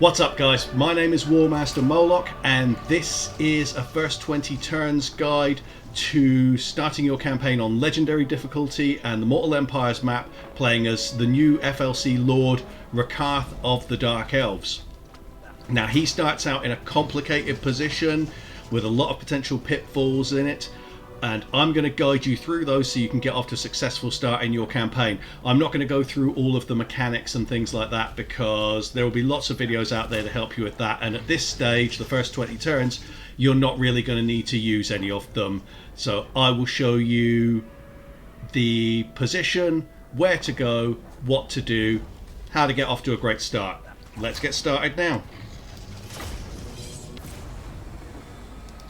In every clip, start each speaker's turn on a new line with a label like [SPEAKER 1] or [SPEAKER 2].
[SPEAKER 1] What's up guys, my name is Warmaster Moloch and this is a first 20 turns guide to starting your campaign on Legendary difficulty and the Mortal Empires map, playing as the new FLC Lord Rakarth of the Dark Elves. Now he starts out in a complicated position with a lot of potential pitfalls in it, and I'm going to guide you through those so you can get off to a successful start in your campaign. I'm not going to go through all of the mechanics and things like that because there will be lots of videos out there to help you with that, and at this stage, the first 20 turns, you're not really going to need to use any of them. So I will show you the position, where to go, what to do, how to get off to a great start. Let's get started now.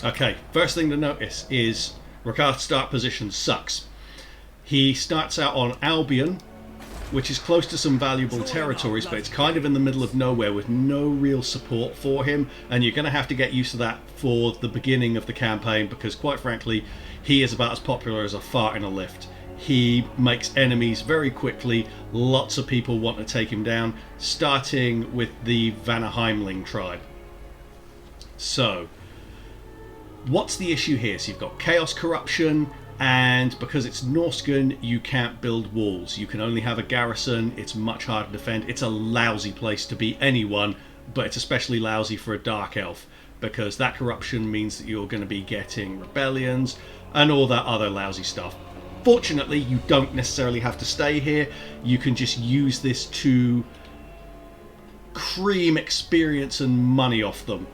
[SPEAKER 1] Okay, first thing to notice is Rakarth's start position sucks. He starts out on Albion, which is close to some valuable territories, but it's kind of in the middle of nowhere with no real support for him, and you're going to have to get used to that for the beginning of the campaign because, quite frankly, he is about as popular as a fart in a lift. He makes enemies very quickly, lots of people want to take him down, starting with the Vanaheimling tribe. So what's the issue here? So you've got chaos, corruption, and because it's Norscan, you can't build walls. You can only have a garrison. It's much harder to defend. It's a lousy place to be anyone, but it's especially lousy for a Dark Elf because that corruption means that you're going to be getting rebellions and all that other lousy stuff. Fortunately, you don't necessarily have to stay here. You can just use this to cream experience and money off them.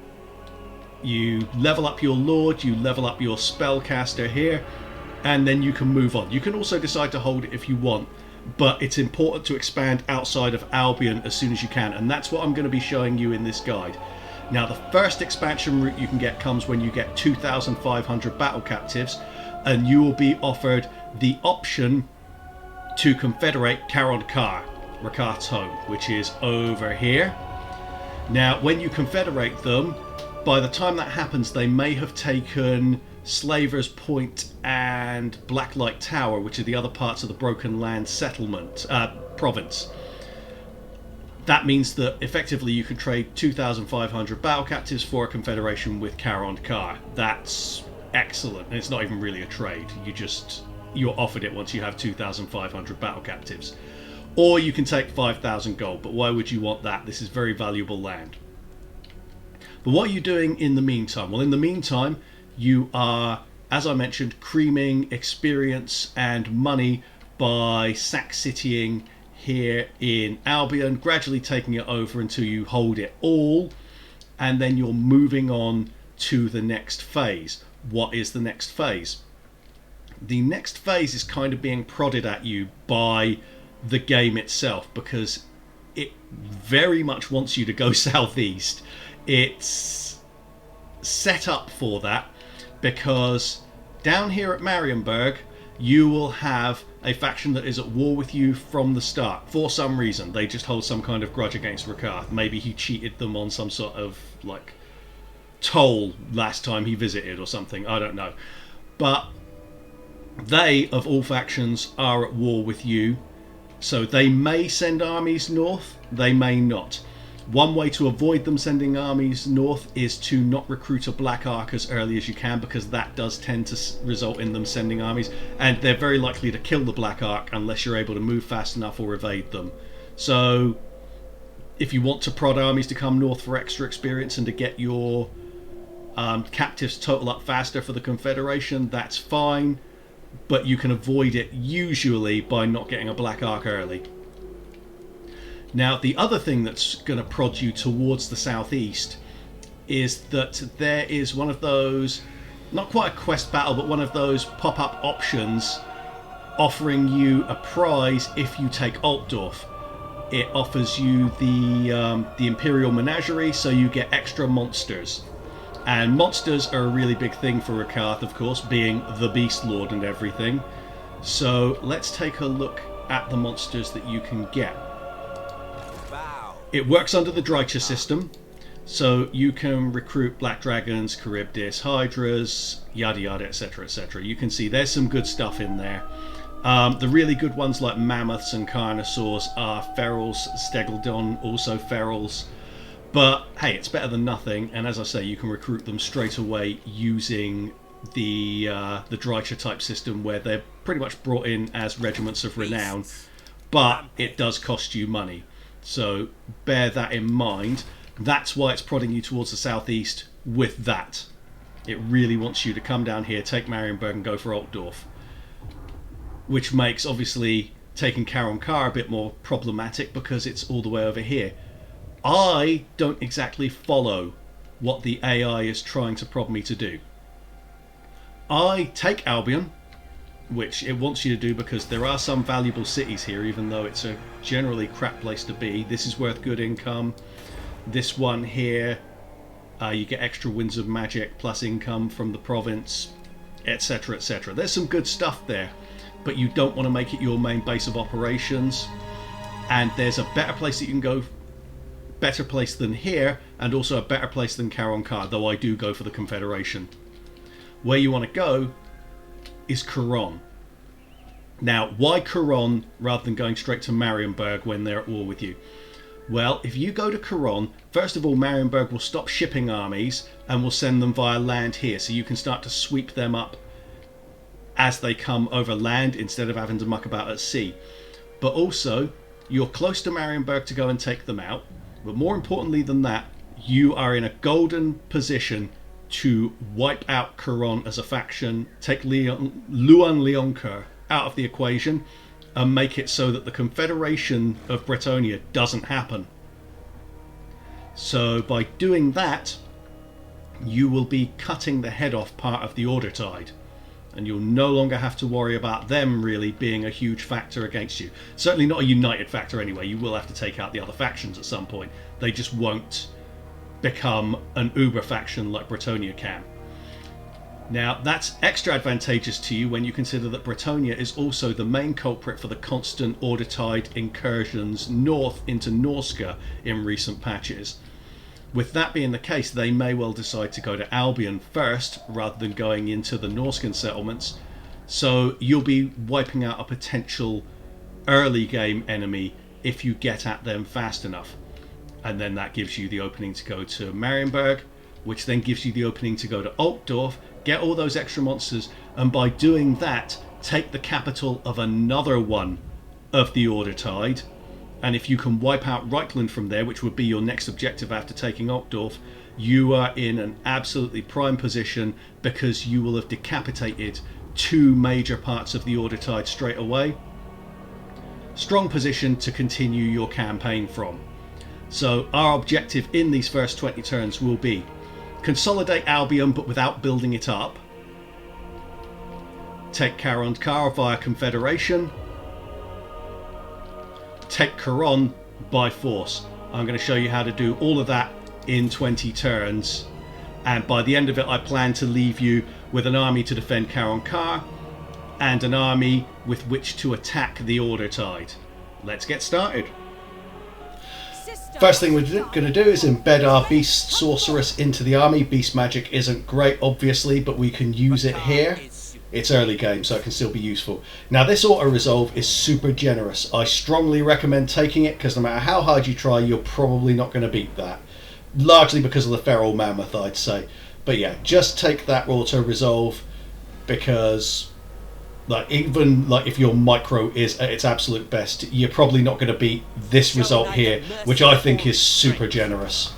[SPEAKER 1] You level up your Lord, you level up your spellcaster here, and then you can move on. You can also decide to hold it if you want, but it's important to expand outside of Albion as soon as you can, and that's what I'm going to be showing you in this guide. Now, the first expansion route you can get comes when you get 2,500 battle captives, and you will be offered the option to confederate Karond Kar, Rakarth's home, which is over here. Now, when you confederate them, by the time that happens, they may have taken Slaver's Point and Blacklight Tower, which are the other parts of the Broken Land settlement province. That means that effectively you can trade 2,500 battle captives for a confederation with Karond Kar. That's excellent. And it's not even really a trade. You're offered it once you have 2,500 battle captives. Or you can take 5,000 gold. But why would you want that? This is very valuable land. But what are you doing in the meantime? Well, in the meantime, you are, as I mentioned, creaming experience and money by sack citying here in Albion, gradually taking it over until you hold it all, and then you're moving on to the next phase. What is the next phase? The next phase is kind of being prodded at you by the game itself because it very much wants you to go southeast. It's set up for that because down here at Marienburg you will have a faction that is at war with you from the start for some reason. They just hold some kind of grudge against Rakarth. Maybe he cheated them on some sort of like toll last time he visited or something, I don't know. But they, of all factions, are at war with you, so they may send armies north, they may not. One way to avoid them sending armies north is to not recruit a Black Ark as early as you can, because that does tend to result in them sending armies, and they're very likely to kill the Black Ark unless you're able to move fast enough or evade them. So if you want to prod armies to come north for extra experience and to get your captives total up faster for the Confederation, that's fine, but you can avoid it usually by not getting a Black Ark early. Now, the other thing that's going to prod you towards the southeast is that there is one of those, not quite a quest battle, but one of those pop-up options offering you a prize if you take Altdorf. It offers you the Imperial Menagerie, so you get extra monsters. And monsters are a really big thing for Rakarth, of course, being the Beastlord and everything. So let's take a look at the monsters that you can get. It works under the Drycha system, so you can recruit Black Dragons, Charybdis, Hydras, yada yada, etc, etc. You can see there's some good stuff in there. The really good ones like Mammoths and Carnosaurs are Ferals, Stegodon also Ferals. But hey, it's better than nothing, and as I say, you can recruit them straight away using the Dreicher type system, where they're pretty much brought in as regiments of renown, but it does cost you money. So bear that in mind. That's why it's prodding you towards the southeast with that. It really wants you to come down here, take Marienburg, and go for Altdorf, which makes obviously taking Karond Kar a bit more problematic because it's all the way over here. I don't exactly follow what the AI is trying to prod me to do. I take Albion, which it wants you to do because there are some valuable cities here, even though it's a generally crap place to be. This is worth good income. This one here, you get extra winds of magic plus income from the province, etc, etc. There's some good stuff there, but you don't want to make it your main base of operations. And there's a better place that you can go, better place than here, and also a better place than Karond Kar, though I do go for the Confederation. Where you want to go is Couronne. Now, why Couronne rather than going straight to Marienburg when they're at war with you? Well, if you go to Couronne, first of all, Marienburg will stop shipping armies and will send them via land here, so you can start to sweep them up as they come over land instead of having to muck about at sea. But also, you're close to Marienburg to go and take them out. But more importantly than that, you are in a golden position to wipe out Couronne as a faction, take Louen Leoncouer out of the equation, and make it so that the confederation of Bretonnia doesn't happen. So by doing that, you will be cutting the head off part of the Ordertide, and you'll no longer have to worry about them really being a huge factor against you. Certainly not a united factor anyway. You will have to take out the other factions at some point. They just won't become an uber faction like Bretonnia can. Now, that's extra advantageous to you when you consider that Bretonnia is also the main culprit for the constant Ordertide incursions north into Norska in recent patches. With that being the case, they may well decide to go to Albion first rather than going into the Norskan settlements. So you'll be wiping out a potential early game enemy if you get at them fast enough. And then that gives you the opening to go to Marienburg, which then gives you the opening to go to Altdorf, get all those extra monsters, and by doing that, take the capital of another one of the Ordertide. And if you can wipe out Reichland from there, which would be your next objective after taking Altdorf, you are in an absolutely prime position because you will have decapitated two major parts of the Ordertide straight away. Strong position to continue your campaign from. So our objective in these first 20 turns will be consolidate Albion but without building it up, take Karond Kar via confederation, take Couronne by force. I'm going to show you how to do all of that in 20 turns, and by the end of it I plan to leave you with an army to defend Karond Kar and an army with which to attack the Ordertide. Let's get started. First thing we're going to do is embed our Beast Sorceress into the army. Beast magic isn't great obviously, but we can use it here. It's early game, so it can still be useful. Now this auto-resolve is super generous. I strongly recommend taking it because no matter how hard you try, you're probably not going to beat that. Largely because of the Feral Mammoth, I'd say. But yeah, just take that auto-resolve because even if your micro is at its absolute best, you're probably not going to beat this result here, which I think is super generous.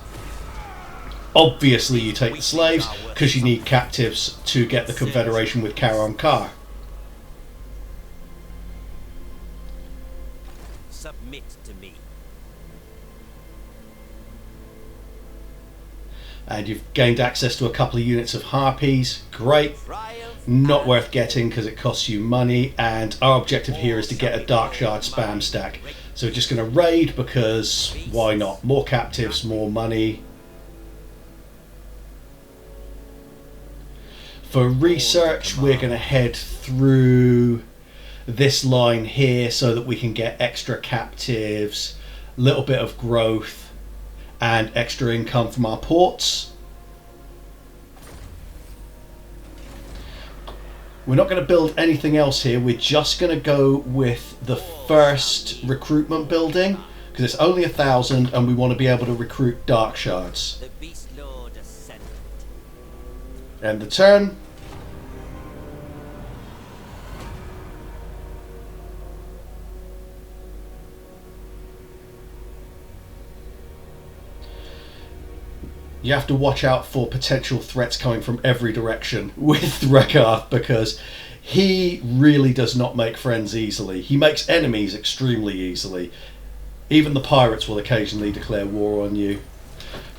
[SPEAKER 1] Obviously you take the slaves because you need captives to get the confederation with Karond Kar.
[SPEAKER 2] Submit to me.
[SPEAKER 1] And you've gained access to a couple of units of harpies. Great. Not worth getting because it costs you money, and our objective here is to get a Dark Shard spam stack. So we're just going to raid because why not? More captives, more money. For research, we're going to head through this line here so that we can get extra captives, a little bit of growth, and extra income from our ports. We're not going to build anything else here. We're just going to go with the first recruitment building, because it's only 1,000 and we want to be able to recruit dark shards.
[SPEAKER 2] The Beastlord ascended.
[SPEAKER 1] End the turn. You have to watch out for potential threats coming from every direction with Rakarth, because he really does not make friends easily. He makes enemies extremely easily. Even the pirates will occasionally declare war on you.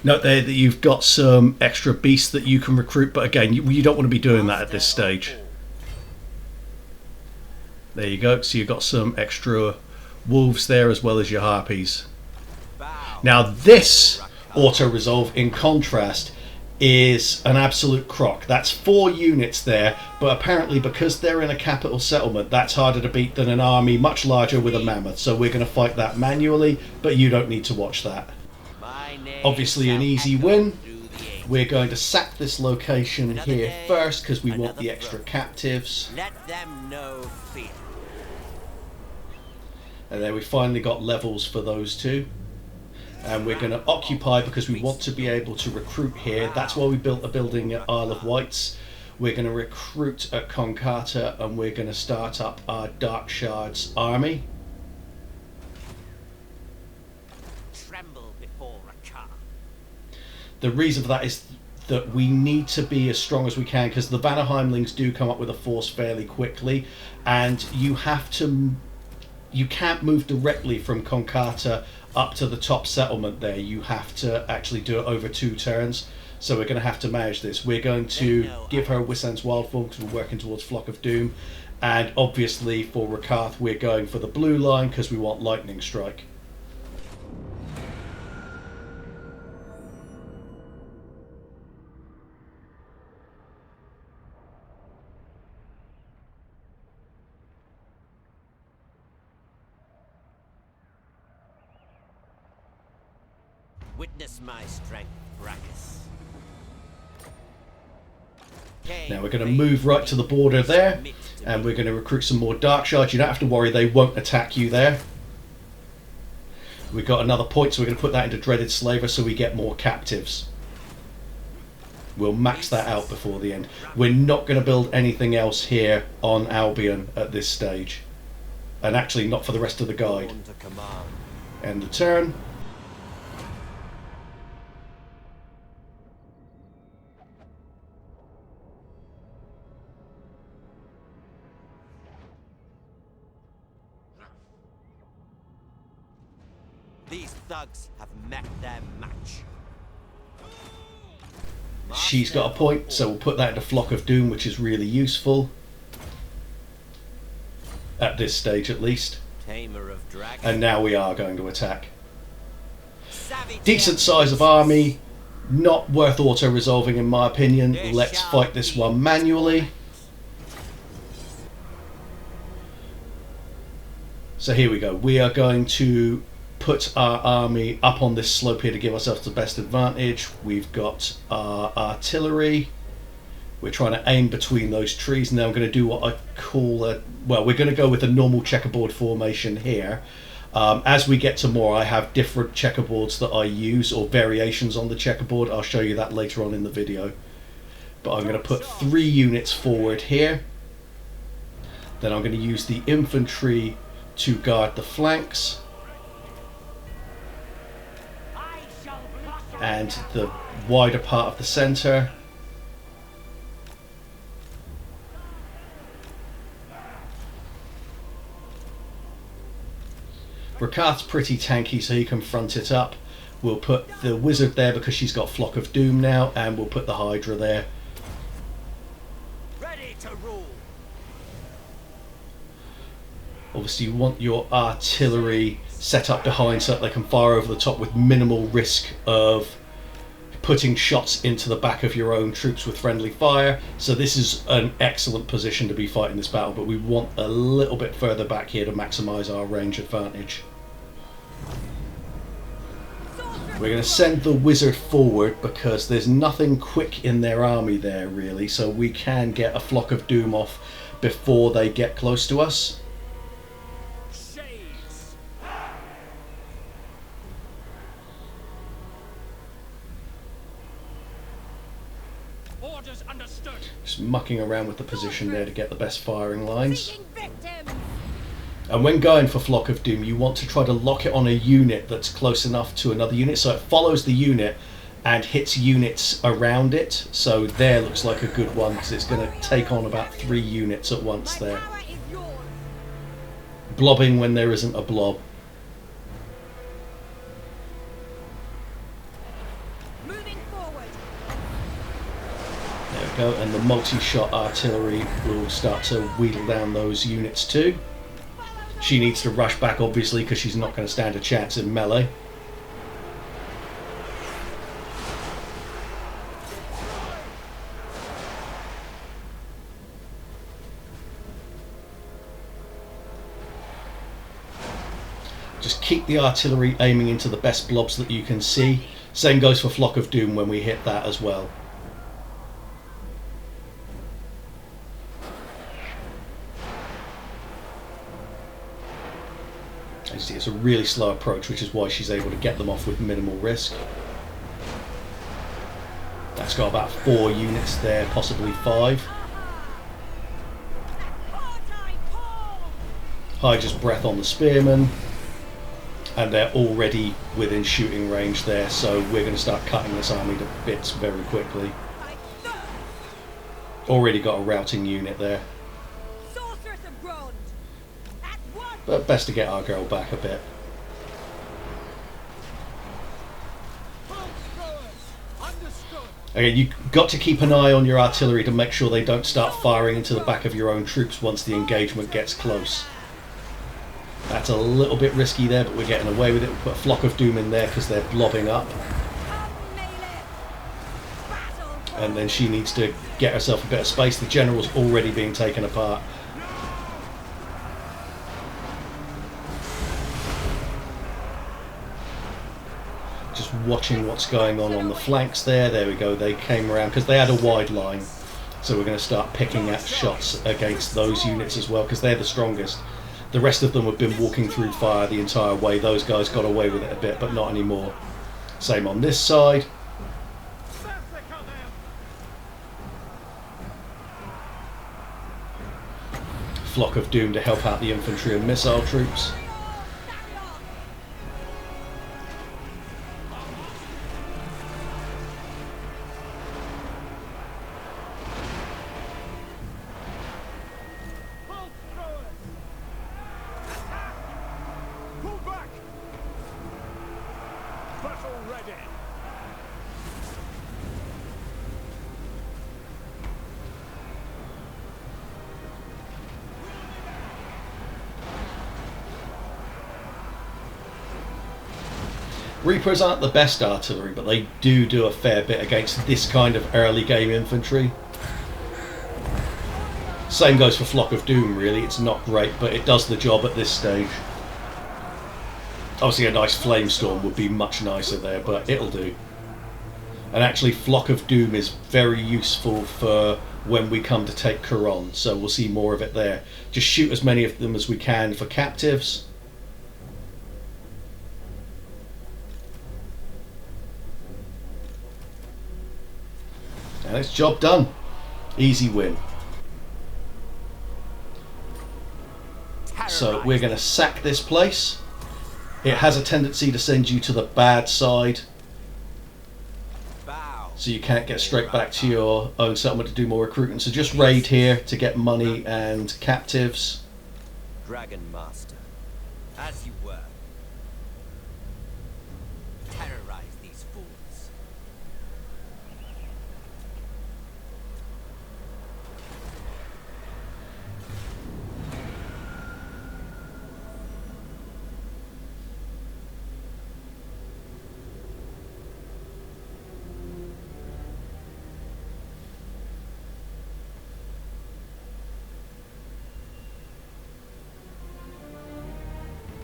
[SPEAKER 1] Note there that you've got some extra beasts that you can recruit, but again, you don't want to be doing that at this stage. There you go. So you've got some extra wolves there as well as your harpies. Now this auto-resolve, in contrast, is an absolute crock. That's 4 units there, but apparently because they're in a capital settlement, that's harder to beat than an army much larger with a mammoth. So we're going to fight that manually, but you don't need to watch that. Obviously an easy win. We're going to sack this location here first because we want the extra captives.
[SPEAKER 2] Let them know fear.
[SPEAKER 1] And then we finally got levels for those two. And we're going to occupy because we want to be able to recruit here. That's why we built a building at Isle of Wights. We're going to recruit at Karond Kar, and we're going to start up our Dark Shards army.
[SPEAKER 2] Tremble before Rakarth.
[SPEAKER 1] The reason for that is that we need to be as strong as we can, because the Vanaheimlings do come up with a force fairly quickly, and you can't move directly from Karond Kar up to the top settlement there. You have to actually do it over 2 turns. So we're going to have to manage this. We're going to give her Wissan's Wildform because we're working towards Flock of Doom. And obviously for Rakarth we're going for the blue line because we want Lightning Strike.
[SPEAKER 2] Witness my strength, Brachus.
[SPEAKER 1] Now we're going to move right to the border there, and we're going to recruit some more Dark Shards. You don't have to worry, they won't attack you there. We've got another point, so we're going to put that into Dreaded Slaver so we get more captives. We'll max that out before the end. We're not going to build anything else here on Albion at this stage. And actually not for the rest of the guide. End the turn.
[SPEAKER 2] These thugs have met their match.
[SPEAKER 1] She's got a point, so we'll put that into Flock of Doom, which is really useful. At this stage at least.
[SPEAKER 2] Tamer of dragons.
[SPEAKER 1] And now we are going to attack. Decent size of army, not worth auto-resolving in my opinion. Let's fight this one manually. So here we go. We are going to put our army up on this slope here to give ourselves the best advantage. We've got our artillery. We're trying to aim between those trees. Now I'm going to do what I call a... Well, we're going to go with a normal checkerboard formation here. As we get to more, I have different checkerboards that I use, or variations on the checkerboard. I'll show you that later on in the video. But I'm going to put 3 units forward here. Then I'm going to use the infantry to guard the flanks. And the wider part of the centre. Rakarth's pretty tanky, so he can front it up. We'll put the wizard there because she's got Flock of Doom now, and we'll put the hydra there.
[SPEAKER 2] Ready to rule.
[SPEAKER 1] Obviously you want your artillery set up behind so that they can fire over the top with minimal risk of putting shots into the back of your own troops with friendly fire. So this is an excellent position to be fighting this battle, but we want a little bit further back here to maximise our range advantage. We're going to send the wizard forward because there's nothing quick in their army there really, so we can get a Flock of Doom off before they get close to us.
[SPEAKER 3] Orders understood.
[SPEAKER 1] Just mucking around with the position there to get the best firing lines.
[SPEAKER 4] Seeking victims.
[SPEAKER 1] And when going for Flock of Doom, you want to try to lock it on a unit that's close enough to another unit, so it follows the unit and hits units around it. So there looks like a good one, because it's going to take on about 3 units at once
[SPEAKER 4] My
[SPEAKER 1] there.
[SPEAKER 4] power is yours.
[SPEAKER 1] Blobbing when there isn't a blob.
[SPEAKER 4] Moving forward.
[SPEAKER 1] There we go, and the multi-shot artillery will start to wheedle down those units too. She needs to rush back, obviously, because she's not going to stand a chance in melee. Just keep the artillery aiming into the best blobs that you can see. Same goes for Flock of Doom when we hit that as well. As you see, it's a really slow approach, which is why she's able to get them off with minimal risk. That's got about 4 units there, possibly 5. Hydra's breath on the spearmen. And they're already within shooting range there, so we're going to start cutting this army to bits very quickly. Already got a routing unit there.
[SPEAKER 4] Sorceress of Karond. At once.
[SPEAKER 1] But best to get our girl back a bit. Again, you've got to keep an eye on your artillery to make sure they don't start firing into the back of your own troops once the engagement gets close. That's a little bit risky there, but we're getting away with it. We'll put a Flock of Doom in there because they're blobbing up. And then she needs to get herself a bit of space. The general's already being taken apart. Just watching what's going on the flanks there. There we go. They came around because they had a wide line. So we're going to start picking at shots against those units as well because they're the strongest. The rest of them have been walking through fire the entire way. Those guys got away with it a bit, but not anymore. Same on this side. Flock of Doom to help out the infantry and missile troops. Reapers aren't the best artillery, but they do a fair bit against this kind of early game infantry. Same goes for Flock of Doom, really. It's not great, but it does the job at this stage. Obviously a nice Flamestorm would be much nicer there, but it'll do. And actually Flock of Doom is very useful for when we come to take Couronne, so we'll see more of it there. Just shoot as many of them as we can for captives. And it's job done. Easy win. So we're going to sack this place. It has a tendency to send you to the bad side, so you can't get straight back to your own settlement to do more recruiting. So just raid here to get money and captives.
[SPEAKER 2] Dragon Master, as you were. Terrorize these fools.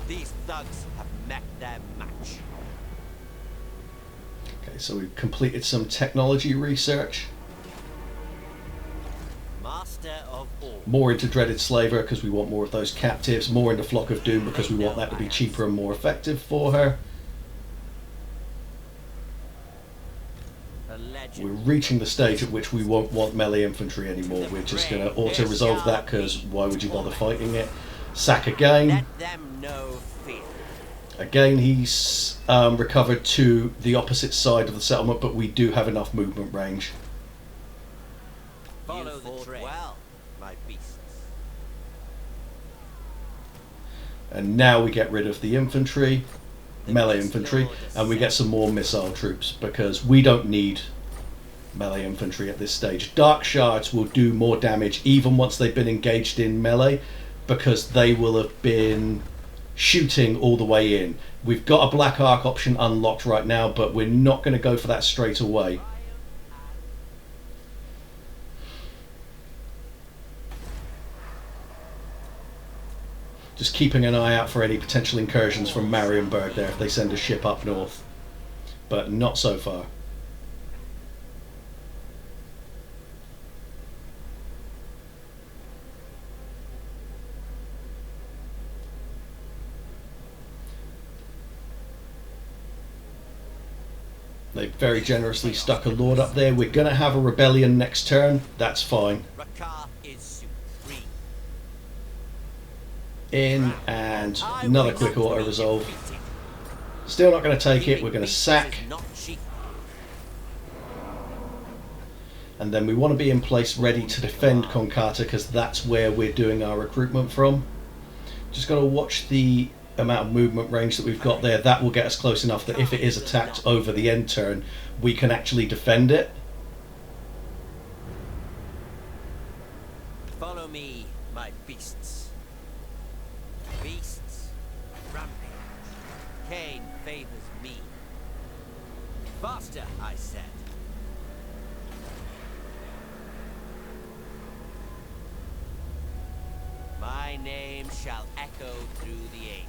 [SPEAKER 2] These thugs have met their match.
[SPEAKER 1] Okay, so we've completed some technology research.
[SPEAKER 2] Master of all.
[SPEAKER 1] More into Dreaded Slaver because we want more of those captives. More into Flock of Doom because we want that to be cheaper and more effective for her.
[SPEAKER 2] A legend.
[SPEAKER 1] We're reaching the stage at which we won't want melee infantry anymore. We're just going to auto-resolve that, because why would you bother fighting it? Sack again.
[SPEAKER 2] Let them know fear.
[SPEAKER 1] Again, he's recovered to the opposite side of the settlement, but we do have enough movement range.
[SPEAKER 2] Follow the trail. Well, my beasts.
[SPEAKER 1] And now we get rid of the infantry, melee infantry, and we get some more missile troops, because we don't need melee infantry at this stage. Dark Shards will do more damage even once they've been engaged in melee, because they will have been shooting all the way in. We've got a Black Arc option unlocked right now, but we're not going to go for that straight away. Just keeping an eye out for any potential incursions from Marienburg there if they send a ship up north. But not so far. They very generously stuck a lord up there. We're going to have a rebellion next turn. That's fine.
[SPEAKER 2] Rakarth is supreme.
[SPEAKER 1] In, and another quick auto resolve. Still not going to take it. We're going to sack. And then we want to be in place ready to defend Konkata, because that's where we're doing our recruitment from. Just got to watch the amount of movement range that we've got there. That will get us close enough that if it is attacked over the end turn, we can actually defend it.
[SPEAKER 2] Follow me, my beasts. Beasts, rampage. Cain favors me. Faster, I said. My name shall echo through the ages.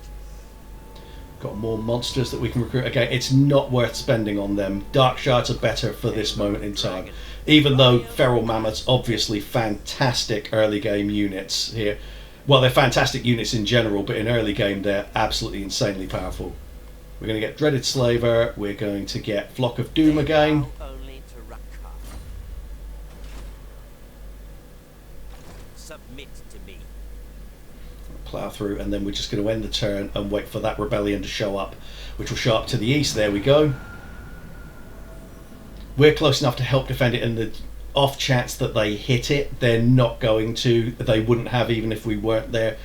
[SPEAKER 1] Got more monsters that we can recruit. Again, it's not worth spending on them. Dark Shards are better for this moment in time. Even though Feral Mammoths, obviously fantastic early game units here. Well, they're fantastic units in general, but in early game they're absolutely insanely powerful. We're going to get Dreaded Slaver. We're going to get Flock of Doom again.
[SPEAKER 2] Only to Rakarth. Submit to me.
[SPEAKER 1] Plough through, and then we're just going to end the turn and wait for that rebellion to show up, which will show up to the east. There we go. We're close enough to help defend it, in the off chance that they hit it. They're not going to. They wouldn't have even if we weren't there.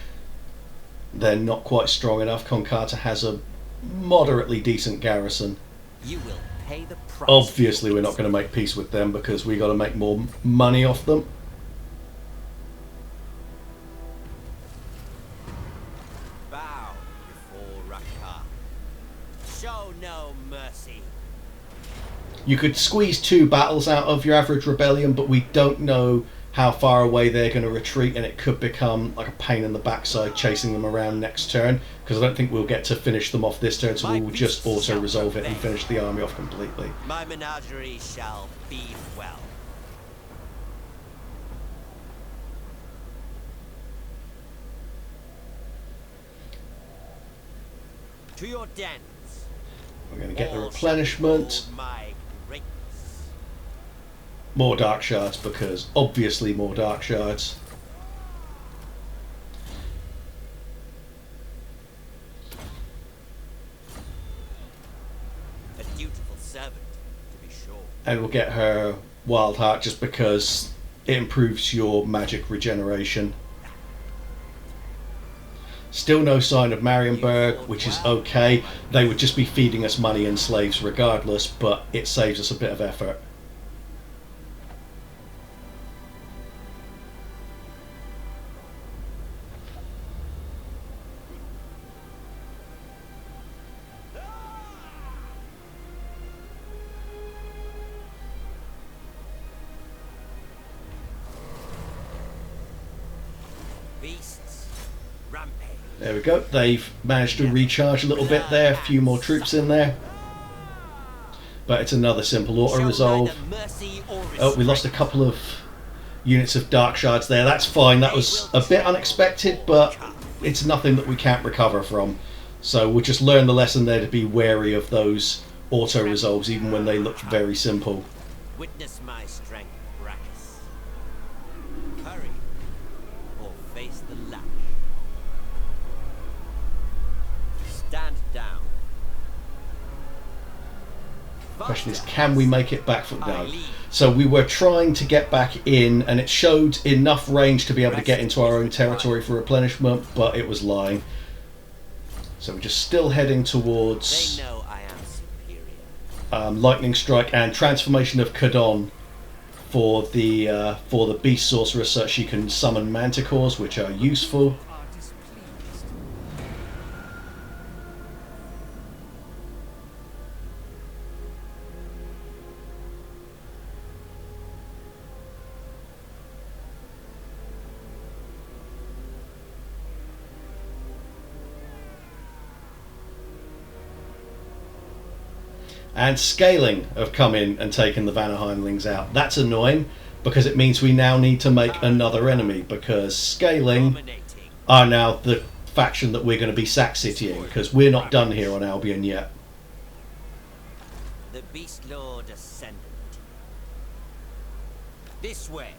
[SPEAKER 1] They're not quite strong enough. Konkata has a moderately decent garrison.
[SPEAKER 2] You will pay the price.
[SPEAKER 1] Obviously we're not going to make peace with them, because we got to make more money off them.
[SPEAKER 2] Bow before Rakarth. Show no mercy.
[SPEAKER 1] You could squeeze 2 battles out of your average rebellion, but we don't know how far away they're going to retreat, and it could become like a pain in the backside chasing them around next turn, because I don't think we'll get to finish them off this turn, so we'll just auto-resolve it and finish the army off completely.
[SPEAKER 2] My menagerie shall be well. To your dens.
[SPEAKER 1] We're going to get the replenishment.
[SPEAKER 2] My greatness.
[SPEAKER 1] More Dark Shards, because obviously more Dark Shards.
[SPEAKER 2] A dutiful servant, to be sure.
[SPEAKER 1] And we'll get her Wild Heart, just because it improves your magic regeneration. Still no sign of Marienburg, which is okay. They would just be feeding us money and slaves regardless, but it saves us a bit of effort.
[SPEAKER 2] Beasts, rampage.
[SPEAKER 1] There we go. They've managed to recharge a little bit there. A few more troops in there. But it's another simple auto-resolve. Oh, we lost a couple of units of Dark Shards there. That's fine. That was a bit unexpected, but it's nothing that we can't recover from. So we'll just learn the lesson there to be wary of those auto-resolves, even when they look very simple.
[SPEAKER 2] Witness my strength, Brachus. Hurry, or face the lash. Stand down.
[SPEAKER 1] Question is, can we make it back from no? So we were trying to get back in, and it showed enough range to be able to get into our own territory for replenishment, but it was lying. So we're just still heading towards
[SPEAKER 2] They know I am superior.
[SPEAKER 1] Lightning Strike and Transformation of Couronne for the Beast Sorcerer, so she can summon manticores, which are useful. And Scaling have come in and taken the Vanaheimlings out. That's annoying, because it means we now need to make another enemy, because Scaling
[SPEAKER 2] Dominating.
[SPEAKER 1] are now the faction that we're going to be sack citying, because we're not done here on Albion yet.
[SPEAKER 2] The Beastlord Ascendant. This way.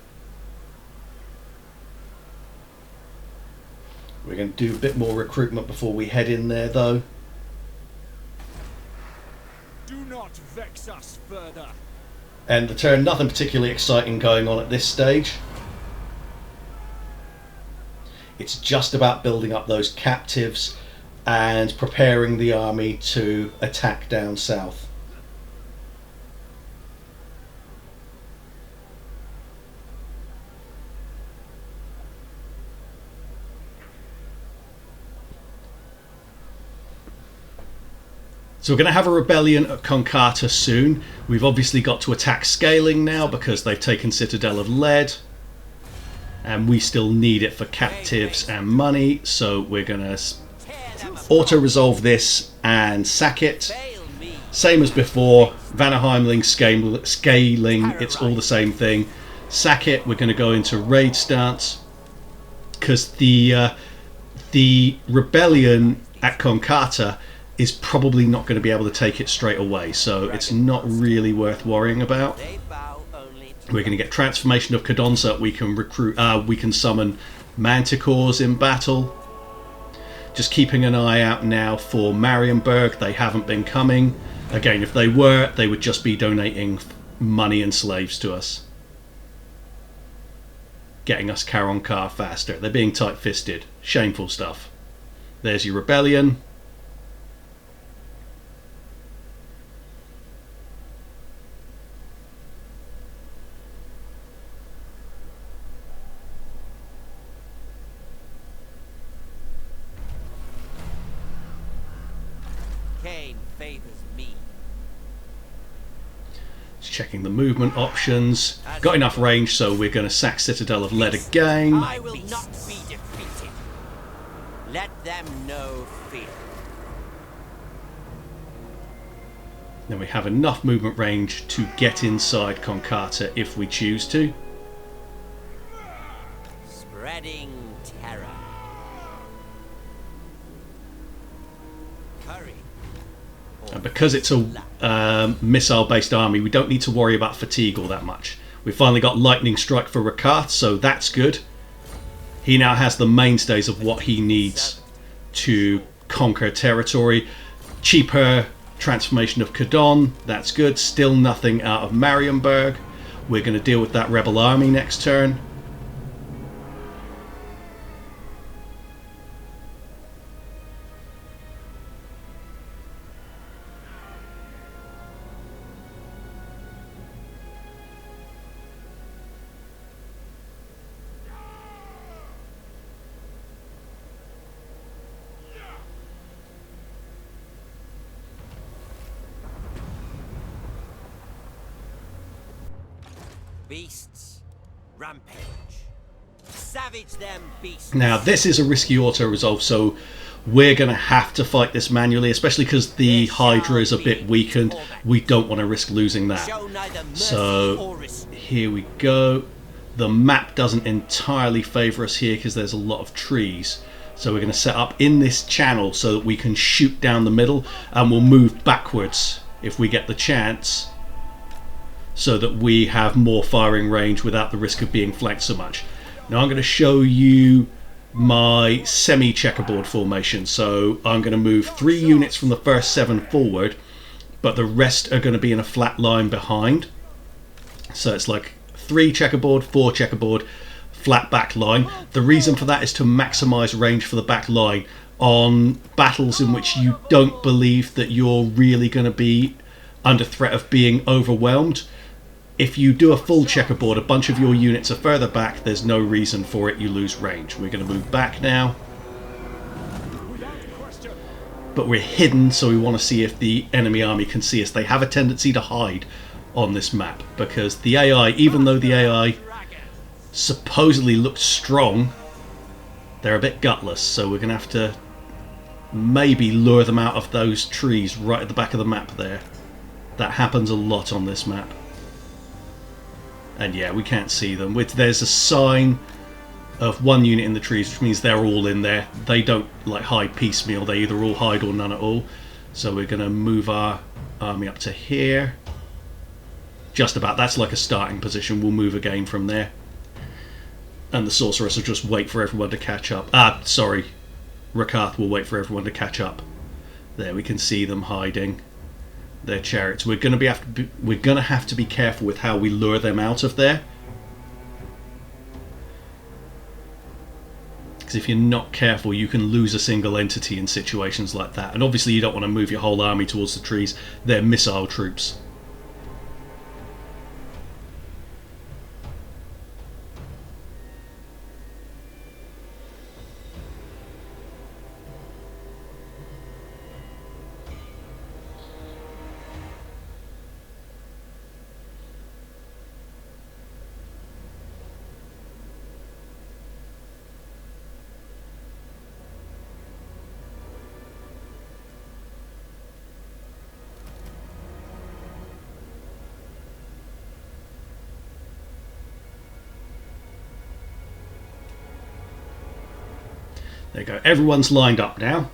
[SPEAKER 1] We're going to do a bit more recruitment before we head in there, though.
[SPEAKER 3] Do not vex us further.
[SPEAKER 1] And the turn, nothing particularly exciting going on at this stage. It's just about building up those captives and preparing the army to attack down south. So we're going to have a rebellion at Karond soon. We've obviously got to attack Scaling now because they've taken Citadel of Lead. And we still need it for captives and money. So we're going to auto-resolve this and sack it.
[SPEAKER 2] Fail me.
[SPEAKER 1] Same as before. Vanaheimling, Scaling, it's all the same thing. Sack it. We're going to go into raid stance. Because the rebellion at Karond is probably not going to be able to take it straight away, so it's not really worth worrying about.
[SPEAKER 2] They bow only to
[SPEAKER 1] We're going to get Transformation of Couronne so that we can recruit, we can summon manticores in battle. Just keeping an eye out now for Marienburg. They haven't been coming. Again, if they were, they would just be donating money and slaves to us, getting us Karond Kar faster. They're being tight-fisted. Shameful stuff. There's your rebellion.
[SPEAKER 2] Cain favors me.
[SPEAKER 1] Just checking the movement options. Got enough range, so we're going to sack Citadel of Lead again.
[SPEAKER 2] I will not be defeated. Let them know fear.
[SPEAKER 1] Then we have enough movement range to get inside Karond if we choose to.
[SPEAKER 2] Spreading terror. Hurry.
[SPEAKER 1] And because it's a missile-based army, we don't need to worry about fatigue all that much. We've finally got Lightning Strike for Rakarth, so that's good. He now has the mainstays of what he needs to conquer territory. Cheaper Transformation of Couronne, that's good. Still nothing out of Marienburg. We're going to deal with that rebel army next turn.
[SPEAKER 2] Beasts, rampage. Savage them, beasts.
[SPEAKER 1] Now this is a risky auto-resolve, so we're going to have to fight this manually, especially because the Hydra is a bit weakened. We don't want to risk losing that.
[SPEAKER 2] Show neither mercy
[SPEAKER 1] So
[SPEAKER 2] or respect.
[SPEAKER 1] here we go. The map doesn't entirely favour us here because there's a lot of trees. So we're going to set up in this channel so that we can shoot down the middle, and we'll move backwards if we get the chance so that we have more firing range without the risk of being flanked so much. Now I'm going to show you my semi-checkerboard formation. So I'm going to move 3 units from the first 7 forward, but the rest are going to be in a flat line behind. So it's like 3 checkerboard, 4 checkerboard, flat back line. The reason for that is to maximize range for the back line on battles in which you don't believe that you're really going to be under threat of being overwhelmed. If you do a full checkerboard, a bunch of your units are further back, there's no reason for it, you lose range. We're going to move back now. But we're hidden, so we want to see if the enemy army can see us. They have a tendency to hide on this map, because the AI, even though the AI supposedly looks strong, they're a bit gutless, so we're going to have to maybe lure them out of those trees right at the back of the map there. That happens a lot on this map. And yeah, we can't see them. There's a sign of 1 unit in the trees, which means they're all in there. They don't like hide piecemeal, they either all hide or none at all. So we're going to move our army up to here. Just about, that's like a starting position. We'll move again from there. And the sorceress will just wait for everyone to catch up. Sorry. Rakarth will wait for everyone to catch up. There, we can see them hiding their chariots. We're going to have to be careful with how we lure them out of there, because if you're not careful, you can lose a single entity in situations like that. And obviously, you don't want to move your whole army towards the trees. They're missile troops. There you go, everyone's lined up now,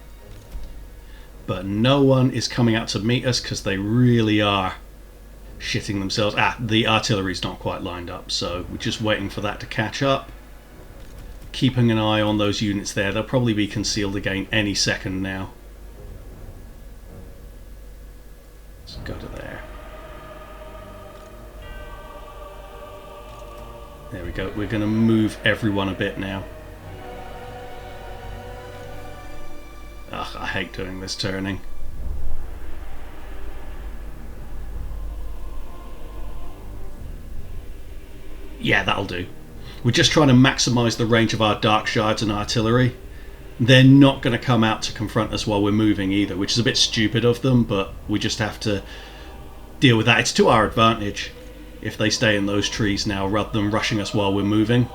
[SPEAKER 1] but no one is coming out to meet us because they really are shitting themselves. The artillery's not quite lined up, so we're just waiting for that to catch up. Keeping an eye on those units there. They'll probably be concealed again any second now. Let's go to there. There we go, we're going to move everyone a bit now. Ugh, I hate doing this turning. Yeah, that'll do. We're just trying to maximise the range of our dark shards and artillery. They're not going to come out to confront us while we're moving either, which is a bit stupid of them, but we just have to deal with that. It's to our advantage if they stay in those trees now rather than rushing us while we're moving.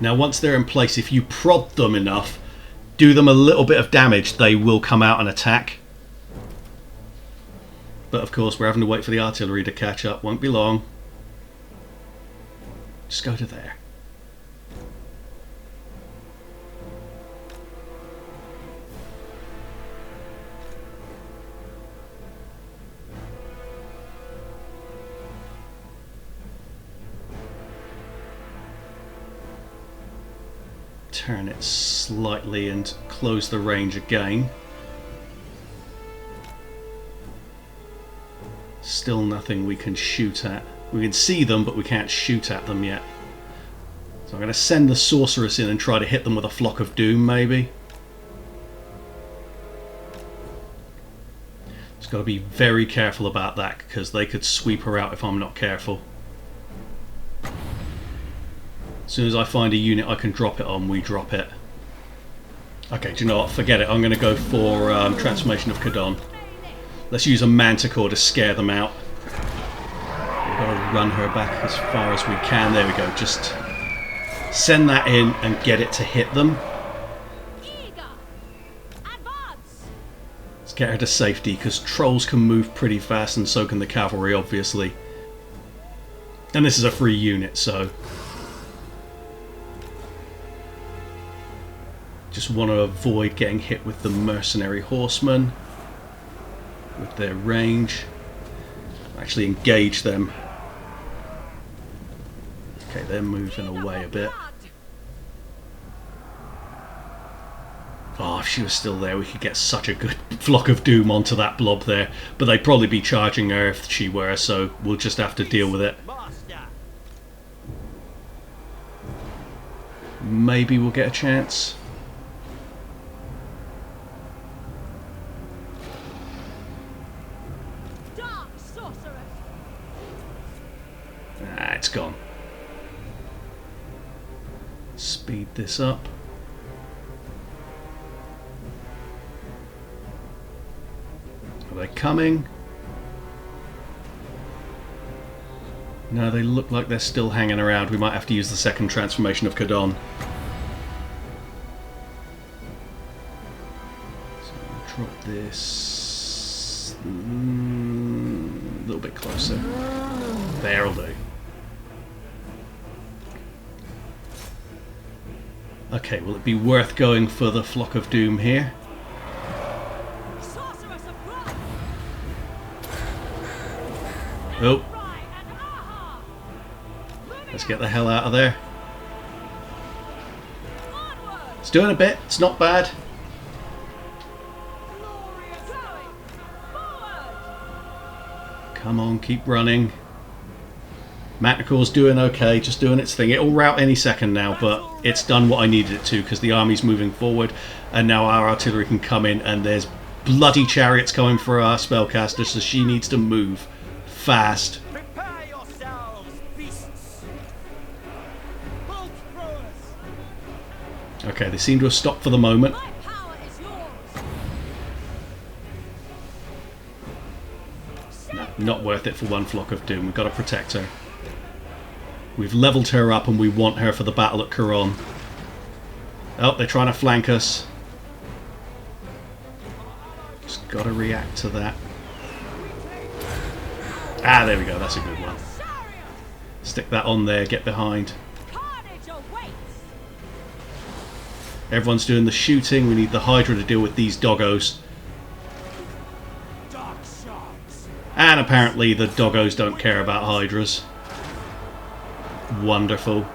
[SPEAKER 1] Now once they're in place, if you prod them enough, do them a little bit of damage, they will come out and attack. But of course we're having to wait for the artillery to catch up, won't be long. Just go to there. Turn it slightly and close the range again. Still nothing we can shoot at. We can see them, but we can't shoot at them yet. So I'm going to send the sorceress in and try to hit them with a flock of doom, maybe. Just got to be very careful about that, because they could sweep her out if I'm not careful. As soon as I find a unit I can drop it on, we drop it. Okay, do you know what? Forget it. I'm going to go for Transformation of Couronne. Let's use a Manticore to scare them out. We've got to run her back as far as we can. There we go. Just send that in and get it to hit them. Let's get her to safety, because trolls can move pretty fast and so can the cavalry, obviously. And this is a free unit, so... Just want to avoid getting hit with the mercenary horsemen with their range. Actually engage them. Okay, they're moving away a bit. Oh, if she was still there, we could get such a good flock of doom onto that blob there. But they'd probably be charging her if she were, so we'll just have to deal with it. Maybe we'll get a chance.
[SPEAKER 4] Dark sorceress.
[SPEAKER 1] Ah, it's gone. Speed this up. Are they coming? No, they look like they're still hanging around. We might have to use the second transformation of Couronne. So I'll drop this a little bit closer. There'll do. Okay, will it be worth going for the Flock of Doom here?
[SPEAKER 4] Sorceress of blood.
[SPEAKER 1] Oh,
[SPEAKER 4] Right and aha.
[SPEAKER 1] let's get the hell out of there.
[SPEAKER 4] Onward.
[SPEAKER 1] It's doing a bit, it's not bad.
[SPEAKER 4] Glorious. Going forward.
[SPEAKER 1] Come on, keep running. Manticore's doing okay, just doing its thing. It'll rout any second now, but it's done what I needed it to because the army's moving forward and now our artillery can come in and there's bloody chariots coming for our spellcaster, so she needs to move fast.
[SPEAKER 2] Prepare yourselves, beasts!
[SPEAKER 3] Bolt throwers!
[SPEAKER 1] Okay, they seem to have stopped for the moment.
[SPEAKER 4] My power is yours.
[SPEAKER 1] No, not worth it for one Flock of Doom. We've got to protect her. We've leveled her up and we want her for the battle at Couronne. Oh, they're trying to flank us. Just got to react to that. Ah, there we go. That's a good one. Stick that on there. Get behind.
[SPEAKER 4] Carnage awaits.
[SPEAKER 1] Everyone's doing the shooting. We need the hydra to deal with these doggos.
[SPEAKER 3] Dark sharks!
[SPEAKER 1] And apparently the doggos don't care about hydras. Wonderful.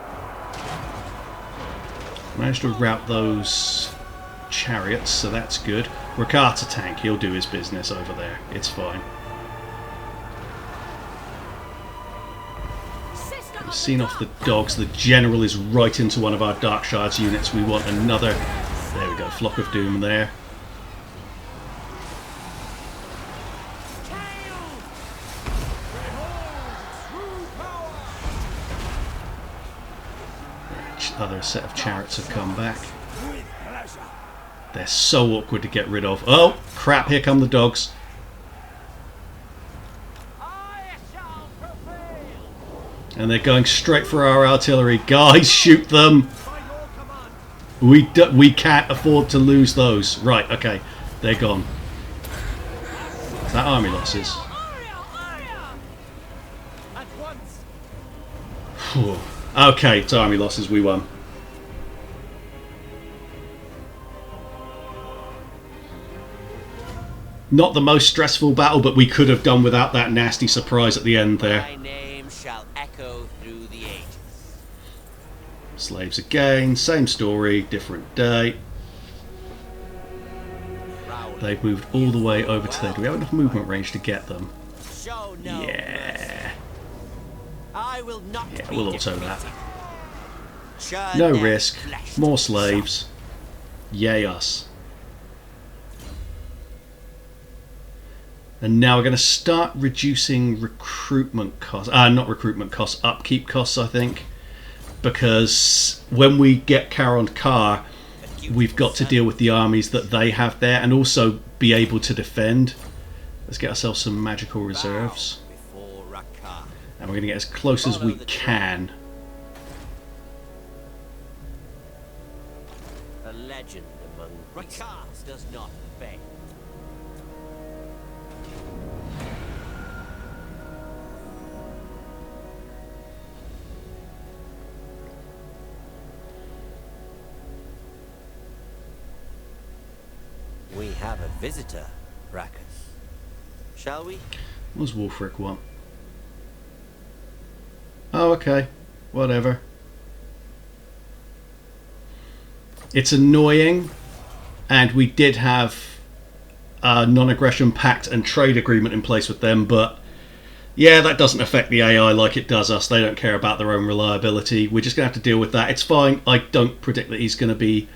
[SPEAKER 1] Managed to rout those chariots, so that's good. Rakarth's a tank. He'll do his business over there. It's fine.
[SPEAKER 4] Sister
[SPEAKER 1] We've seen off the dogs. The general is right into one of our Dark Shards units. We want another. There we go. Flock of Doom there. Other set of chariots have come back.
[SPEAKER 3] With pleasure!
[SPEAKER 1] They're so awkward to get rid of. Oh, crap, here come the dogs.
[SPEAKER 2] I shall prevail!
[SPEAKER 1] And they're going straight for our artillery. Guys, shoot them!
[SPEAKER 2] By your command!
[SPEAKER 1] We can't afford to lose those. Right, okay. They're gone. Is that army losses?
[SPEAKER 2] At once!
[SPEAKER 1] Whew. Okay, it's army losses. We won. Not the most stressful battle, but we could have done without that nasty surprise at the end there.
[SPEAKER 2] My name shall echo through the ages.
[SPEAKER 1] Slaves again, same story, different day.
[SPEAKER 2] Rowling.
[SPEAKER 1] They've moved all the way over to there. Do we have enough movement range to get them?
[SPEAKER 2] Show no mercy.
[SPEAKER 1] Yeah.
[SPEAKER 2] I will not
[SPEAKER 1] Yeah,
[SPEAKER 2] be
[SPEAKER 1] we'll auto
[SPEAKER 2] defeated.
[SPEAKER 1] that.
[SPEAKER 2] Churn
[SPEAKER 1] No
[SPEAKER 2] their
[SPEAKER 1] risk.
[SPEAKER 2] flesh
[SPEAKER 1] More
[SPEAKER 2] to
[SPEAKER 1] slaves. Yay us. And now we're going to start reducing recruitment costs. Not recruitment costs, upkeep costs, I think. Because when we get Karond Kar, we've got to deal with the armies that they have there and also be able to defend. Let's get ourselves some magical reserves.
[SPEAKER 2] Bow before Rakarth.
[SPEAKER 1] And we're going to get as close as we can.
[SPEAKER 2] A legend among Rakarth does not fail. We have a visitor, Rakarth. Shall we?
[SPEAKER 1] What does Wulfric want? Oh, okay. Whatever. It's annoying, and we did have a non-aggression pact and trade agreement in place with them, but yeah, that doesn't affect the AI like it does us. They don't care about their own reliability. We're just going to have to deal with that. It's fine. I don't predict that he's going to be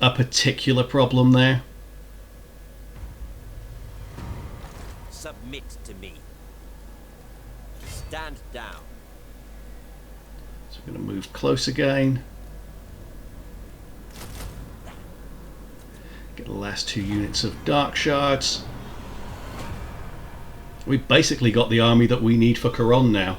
[SPEAKER 1] a particular problem there.
[SPEAKER 2] Submit to me. Stand down.
[SPEAKER 1] So we're going to move close again. Get the last 2 units of Dark Shards. We've basically got the army that we need for Couronne now.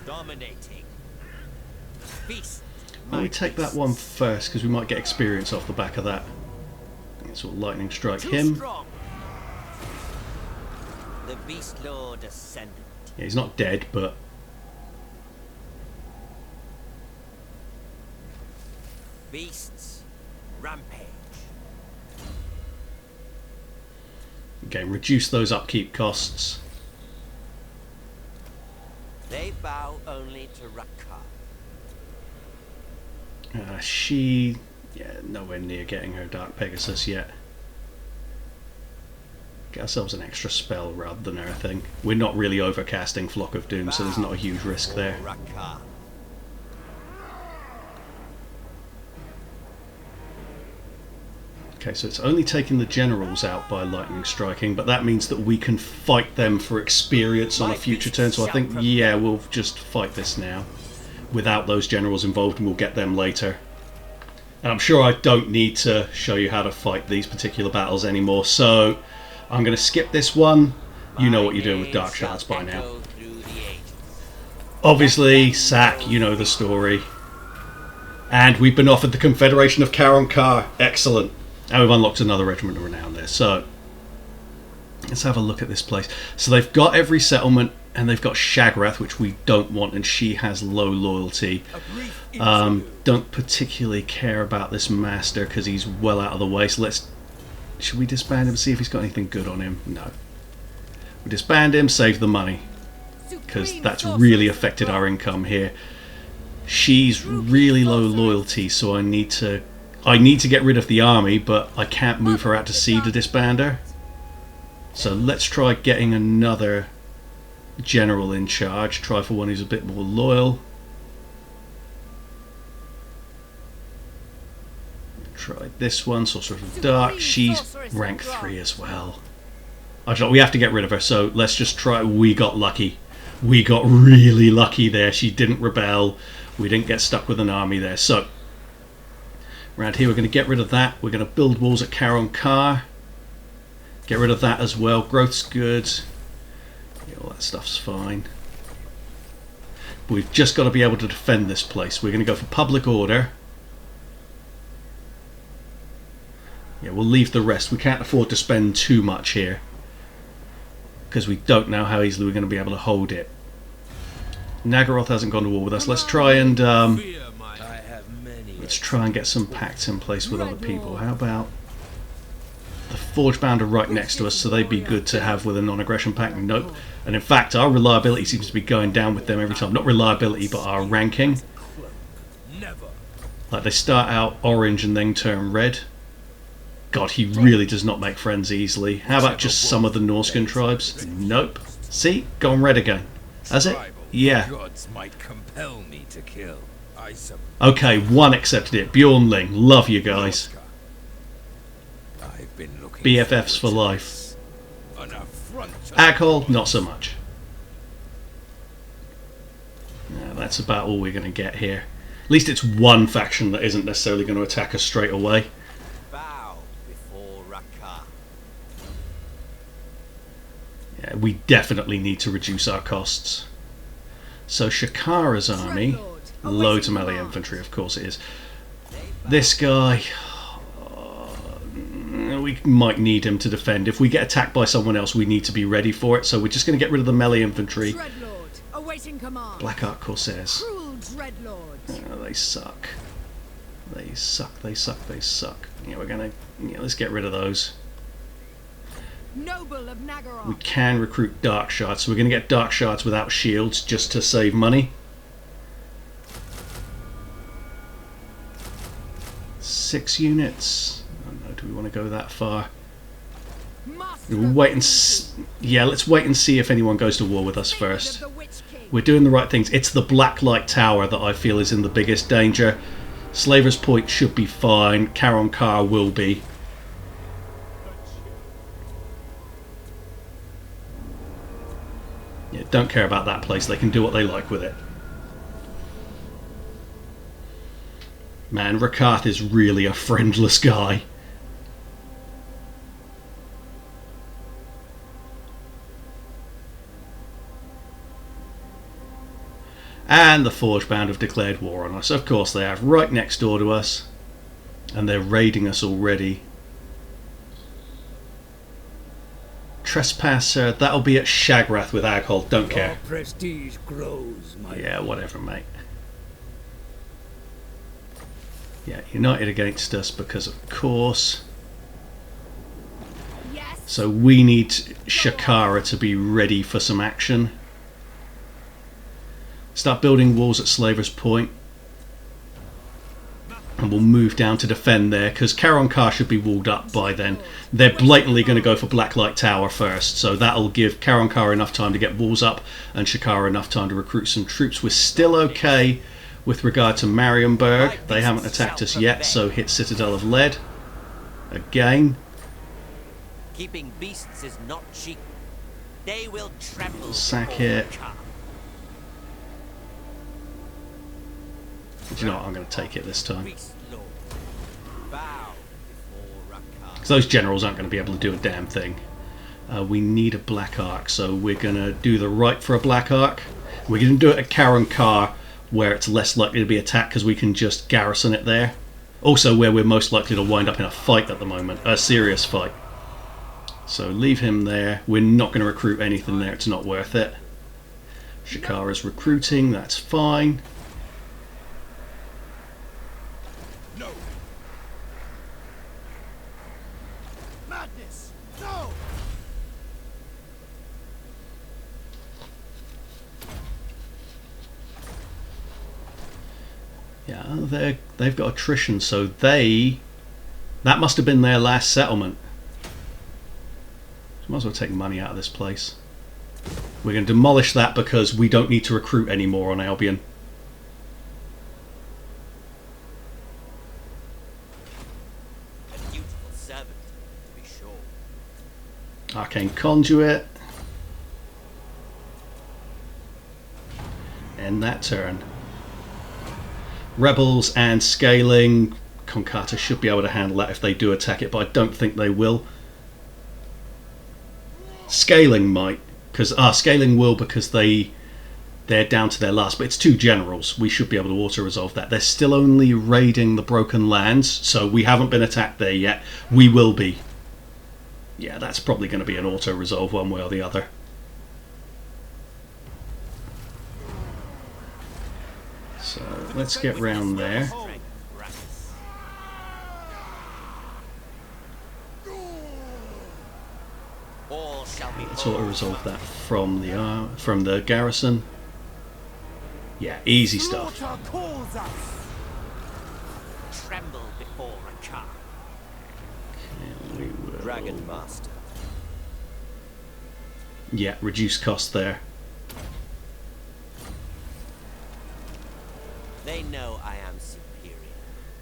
[SPEAKER 2] Dominating. Beast.
[SPEAKER 1] Why don't we take that one first, because we might get experience off the back of that. Sort of lightning strike him.
[SPEAKER 2] Strong. The Beastlord Ascendant.
[SPEAKER 1] Yeah, he's not dead, but
[SPEAKER 2] Beasts. Rampage.
[SPEAKER 1] again, reduce those upkeep costs.
[SPEAKER 2] They bow only to Rakarth.
[SPEAKER 1] Yeah, nowhere near getting her Dark Pegasus yet. Get ourselves an extra spell rather than anything. We're not really overcasting Flock of Doom, so there's not a huge risk there.
[SPEAKER 2] Rakarth.
[SPEAKER 1] Okay, so it's only taking the generals out by lightning striking, but that means that we can fight them for experience on a future turn, so I think, yeah, we'll just fight this now without those generals involved, and we'll get them later. And I'm sure I don't need to show you how to fight these particular battles anymore, so I'm going to skip this one. You know what you're doing with Dark Shards by now. Obviously, Sack, you know the story. And we've been offered the Confederation of Karond Kar. Excellent. And we've unlocked another Regiment of Renown there. So, let's have a look at this place. So they've got every settlement, and they've got Shagrath, which we don't want, and she has low loyalty. Don't particularly care about this master because he's well out of the way. So should we disband him and see if he's got anything good on him? No. We disband him, save the money, because that's really affected our income here. She's really low loyalty, so I need to get rid of the army, but I can't move her out to sea to disband her. So let's try getting another general in charge. Try for one who's a bit more loyal. Try this one, Sorcerer of Dark. She's rank 3 as well. We have to get rid of her, so let's just try. We got lucky. We got really lucky there. She didn't rebel. We didn't get stuck with an army there. So around here we're going to get rid of that. We're going to build walls at Karond Kar. Get rid of that as well. Growth's good. Yeah, all that stuff's fine. But we've just got to be able to defend this place. We're going to go for public order. Yeah, we'll leave the rest. We can't afford to spend too much here, because we don't know how easily we're going to be able to hold it. Naggaroth hasn't gone to war with us. Let's try and get some pacts in place with other people. How about the Forgebound are right next to us, so they'd be good to have with a non-aggression pact? Nope. And in fact, our reliability seems to be going down with them every time. Not reliability, but our ranking. Like, they start out orange and then turn red. God, he really does not make friends easily. How about just some of the Norscan tribes? Nope. See? Gone red again. Has it? Yeah. Okay, one accepted it. Bjornling. Love you guys. BFFs for life. Aghol, not so much. Yeah, that's about all we're going to get here. At least it's one faction that isn't necessarily going to attack us straight away. Yeah, we definitely need to reduce our costs. So Shakara's army,
[SPEAKER 4] Dreadlord,
[SPEAKER 1] loads of
[SPEAKER 4] awaiting
[SPEAKER 1] melee
[SPEAKER 4] command.
[SPEAKER 1] infantry, of course it is. This guy, we might need him to defend. If we get attacked by someone else, we need to be ready for it. So we're just going to get rid of the melee infantry.
[SPEAKER 4] Dreadlord, awaiting command.
[SPEAKER 1] Black Ark Corsairs.
[SPEAKER 4] Cruel Dreadlord.
[SPEAKER 1] Oh, they suck. They suck, they suck, they suck. Yeah, we're going to... let's get rid of those.
[SPEAKER 4] Noble of Naggaroth.
[SPEAKER 1] We can recruit Dark Shards, so we're going to get Dark Shards without shields just to save money. 6 units. I don't know, do we want to go that far?
[SPEAKER 4] Master
[SPEAKER 1] We'll
[SPEAKER 4] of
[SPEAKER 1] wait and
[SPEAKER 4] Cruelty.
[SPEAKER 1] yeah, let's wait and see if anyone goes to war with us
[SPEAKER 4] Blade
[SPEAKER 1] first.
[SPEAKER 4] of the Witch King.
[SPEAKER 1] We're doing the right things. It's the Blacklight Tower that I feel is in the biggest danger. Slaver's Point should be fine. Karond Kar will be. Yeah, don't care about that place. They can do what they like with it. Man, Rakarth is really a friendless guy. And the Forgebound have declared war on us. Of course they have, right next door to us. And they're raiding us already. Trespasser, that'll be at Shagrath with Aghol, don't care.
[SPEAKER 3] Your prestige grows, my
[SPEAKER 1] Yeah, whatever, mate. Yeah, united against us because of course.
[SPEAKER 4] Yes.
[SPEAKER 1] So we need Shakara to be ready for some action. Start building walls at Slaver's Point. And we'll move down to defend there, because Karond Kar should be walled up by then. They're blatantly going to go for Blacklight Tower first, so that'll give Karond Kar enough time to get walls up, and Shakara enough time to recruit some troops. We're still okay with regard to Marienburg. They haven't attacked us yet, so hit Citadel of Lead. Again.
[SPEAKER 2] Keeping beasts is not cheap. They will tremble.
[SPEAKER 1] Sack
[SPEAKER 2] before
[SPEAKER 1] it.
[SPEAKER 2] Rakarth.
[SPEAKER 1] Do you know what? I'm going to take it this time.
[SPEAKER 2] Beastlord, bow before Rakarth.
[SPEAKER 1] Because those generals aren't going to be able to do a damn thing. We need a Black Ark, so we're going to do the right for a Black Ark. We're going to do it at Karond Kar, where it's less likely to be attacked because we can just garrison it there. Also where we're most likely to wind up in a fight at the moment, a serious fight. So leave him there. We're not going to recruit anything there, it's not worth it. Shakara's recruiting, that's fine.
[SPEAKER 3] No. Madness. No.
[SPEAKER 1] Yeah, they've got attrition, so that must have been their last settlement. So might as well take money out of this place. We're going to demolish that because we don't need to recruit anymore on Albion.
[SPEAKER 2] A dutiful servant, to be sure.
[SPEAKER 1] Arcane Conduit. End that turn. Rebels and scaling. Konkata should be able to handle that if they do attack it, but I don't think they will. Scaling might, because scaling will because they're down to their last, but it's 2 generals. We should be able to auto-resolve that. They're still only raiding the Broken Lands, so we haven't been attacked there yet. We will be. Yeah, that's probably going to be an auto-resolve one way or the other. So let's get round there.
[SPEAKER 2] Strength, Rakarth. All shall be
[SPEAKER 1] Let's auto-resolve that from the garrison. Yeah, easy stuff.
[SPEAKER 3] Slaughter calls us.
[SPEAKER 2] tremble before Rakarth.
[SPEAKER 1] We will,
[SPEAKER 2] Dragon Master.
[SPEAKER 1] yeah, reduce cost there.
[SPEAKER 2] They know I am superior.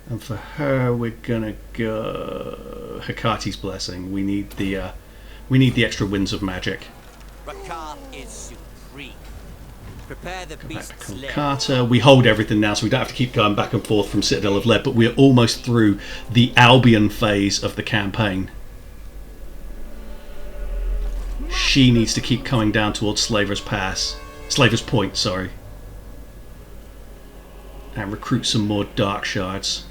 [SPEAKER 1] And for her, we're gonna go Hecate's Blessing. We need the extra winds of magic.
[SPEAKER 2] Rakarth is supreme. Prepare the
[SPEAKER 1] Go back to
[SPEAKER 2] beast's lair.
[SPEAKER 1] Konkata. We hold everything now, so we don't have to keep going back and forth from Citadel of Lead. But we're almost through the Albion phase of the campaign. She needs to keep coming down towards Slaver's Point. Sorry. and recruit some more Dark Shards.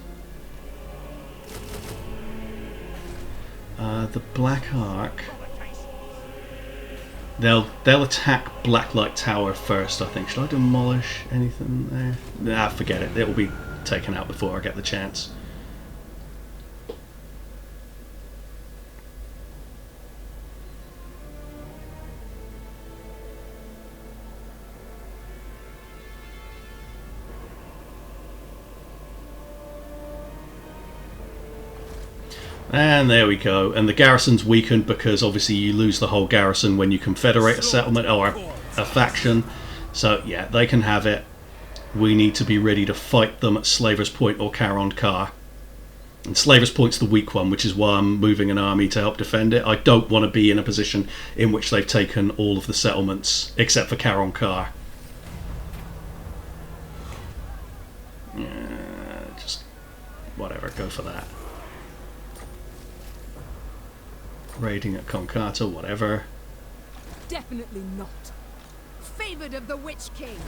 [SPEAKER 1] The Black Ark. They'll attack Blacklight Tower first, I think. Should I demolish anything there? Nah, forget it. It will be taken out before I get the chance. And there we go. And the garrison's weakened because obviously you lose the whole garrison when you confederate a settlement or a faction. So yeah, they can have it. We need to be ready to fight them at Slaver's Point or Karond Kar. And Slaver's Point's the weak one, which is why I'm moving an army to help defend it. I don't want to be in a position in which they've taken all of the settlements except for Karond Kar. Yeah, just whatever, go for that. Raiding at Konkata, whatever.
[SPEAKER 4] Definitely not. Favored of the Witch King.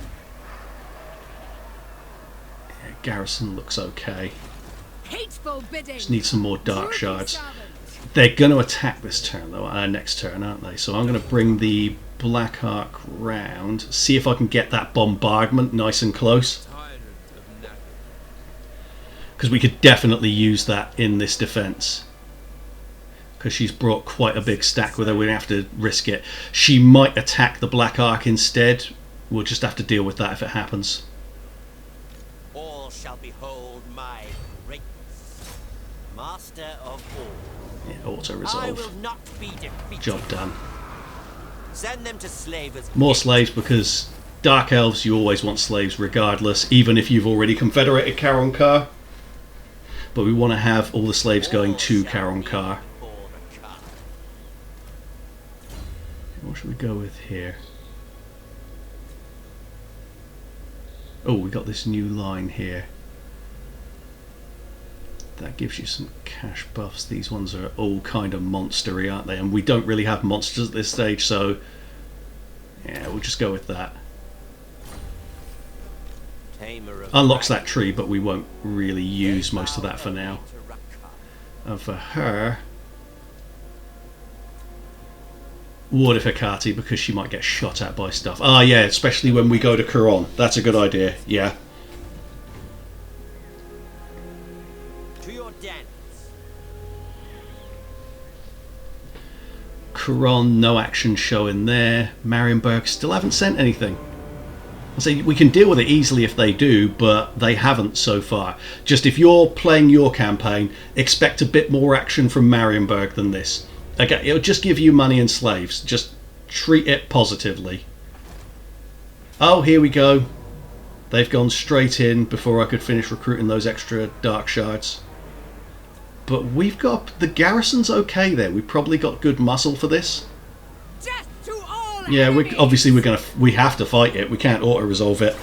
[SPEAKER 1] Yeah, garrison looks okay.
[SPEAKER 4] Hateful bidding.
[SPEAKER 1] Just need some more Dark
[SPEAKER 4] Droopy
[SPEAKER 1] Shards.
[SPEAKER 4] servant.
[SPEAKER 1] They're going to attack this turn, though. Next turn, aren't they? So I'm going to bring the Black Ark round. See if I can get that bombardment nice and close. Because we could definitely use that in this defence. Because she's brought quite a big stack with her, we'd have to risk it. She might attack the Black Ark instead. We'll just have to deal with that if it happens.
[SPEAKER 2] All shall behold my greatness, master of all.
[SPEAKER 1] Yeah, auto
[SPEAKER 2] I
[SPEAKER 1] resolve.
[SPEAKER 2] will not be defeated.
[SPEAKER 1] Job done.
[SPEAKER 2] Send them to slavers.
[SPEAKER 1] More slaves, because Dark Elves, you always want slaves regardless, even if you've already confederated Karond Kar. But we want to have all the slaves going to Karond Kar. What should we go with here? Oh, we got this new line here. That gives you some cash buffs. These ones are all kind of monstery, aren't they? And we don't really have monsters at this stage, so yeah, we'll just go with that. Unlocks that tree, but we won't really use most of that for now. And for her, Ward of Hecate, because she might get shot at by stuff. Ah, yeah, especially when we go to Couronne. That's a good idea, yeah.
[SPEAKER 2] To your dens.
[SPEAKER 1] Couronne, no action showing there. Marienburg still haven't sent anything. I say we can deal with it easily if they do, but they haven't so far. Just if you're playing your campaign, expect a bit more action from Marienburg than this. Okay, it'll just give you money and slaves. Just treat it positively. Oh, here we go. They've gone straight in before I could finish recruiting those extra Dark Shards. But we've got... the garrison's okay there. We've probably got good muscle for this.
[SPEAKER 4] Death to all
[SPEAKER 1] Yeah,
[SPEAKER 4] enemies!
[SPEAKER 1] we have to fight it. We can't auto-resolve it.